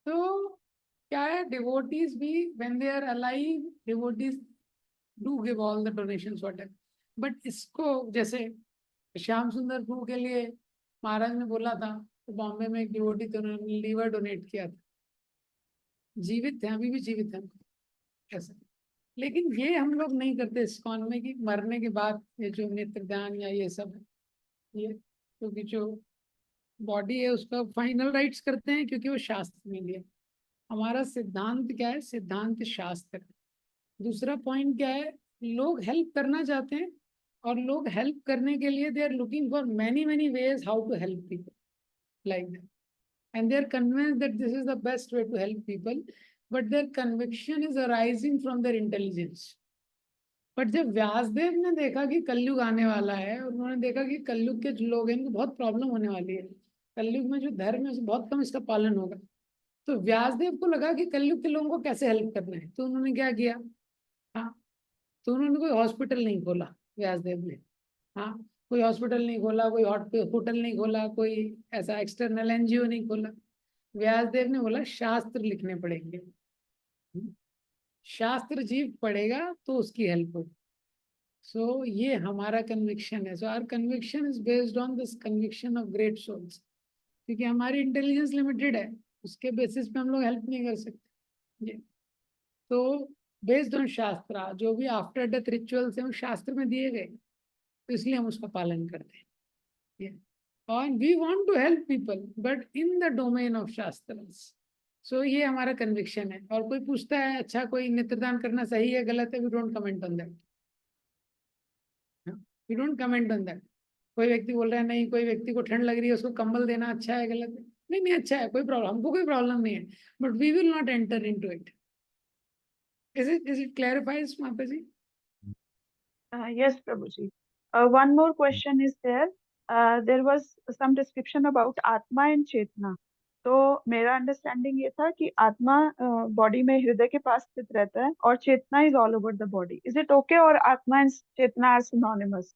तो क्या है, डिवोटीज भी when they are alive, devotees do give all the donations whatever. But इसको जैसे श्याम सुंदर प्रभु के लिए महाराज ने बोला था, तो बॉम्बे में एक डिवोटी तो उन्होंने लीवर डोनेट किया था। जीवित थे, अभी भी जीवित हैं ऐसा। लेकिन ये हम लोग नहीं करते इस्कॉन में कि मरने के बाद ये जो नेत्रदान या ये सब है, ये क्योंकि जो बॉडी है उसका फाइनल राइट्स करते हैं क्योंकि वो शास्त्र में दिया। हमारा सिद्धांत क्या है? सिद्धांत शास्त्र। दूसरा पॉइंट क्या है? लोग हेल्प करना चाहते हैं और लोग हेल्प करने के लिए they are looking for many many ways how to help people like that, and they are convinced that this is the best way to help people, but their conviction is arising from their intelligence. But जब व्यासदेव ने देखा कि कलयुग आने वाला है और उन्होंने देखा कि कलयुग के जो लोग हैं इनको बहुत प्रॉब्लम होने वाली है, कलयुग में जो धर्म है उसमें बहुत कम इसका पालन होगा, तो व्यासदेव को लगा कि कलयुग के लोगों को कैसे हेल्प करना है, तो उन्होंने क्या किया? हाँ, तो उन्होंने कोई हॉस्पिटल नहीं खोला व्यासदेव ने। हाँ, कोई हॉस्पिटल नहीं खोला, कोई होटल नहीं खोला, कोई ऐसा एक्सटर्नल एनजीओ नहीं खोला। व्यासदेव ने बोला शास्त्र लिखने पड़ेंगे, शास्त्र जीव पढ़ेगा तो उसकी हेल्प होगी। सो ये हमारा कन्विक्शन है। So our conviction is based on this conviction of great souls, क्योंकि हमारी इंटेलिजेंस लिमिटेड है, उसके बेसिस पे हम लोग हेल्प नहीं कर सकते। ये तो बेस्ड ऑन शास्त्र जो भी आफ्टर डेथ रिचुअल्स हैं वो शास्त्र में दिए गए, तो इसलिए हम उसका पालन करते हैं। ये and we want to help people but in the domain of shastras. So ये हमारा कन्विक्शन है। और कोई पूछता है अच्छा कोई नेत्रदान करना सही है गलत है, we don't comment on that, we don't comment on that। कोई व्यक्ति बोल रहा है नहीं, कोई व्यक्ति को ठंड लग रही है उसको कंबल देना अच्छा है गलत है, नहीं नहीं अच्छा है, कोई प्रॉब्लम, हमको कोई प्रॉब्लम नहीं है, but we will not enter into it. Is it clarifies माता जी? Yes, Prabhuji. One more question is there. There was some description about Atma and Chetna. तो मेरा अंडरस्टैंडिंग ये था कि आत्मा बॉडी में हृदय के पास स्थित रहता है और चेतना is all over the body. Is it okay और आत्मा एंड चेतना are synonymous?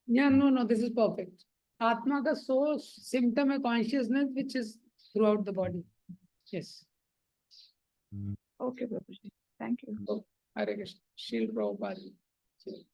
Yeah, no, this is perfect। आत्मा का सोर्स सिम्टम है consciousness which is throughout the body. Yes. Okay प्रभुजी, thank you. Hare Krishna. Srila Prabhupada ji.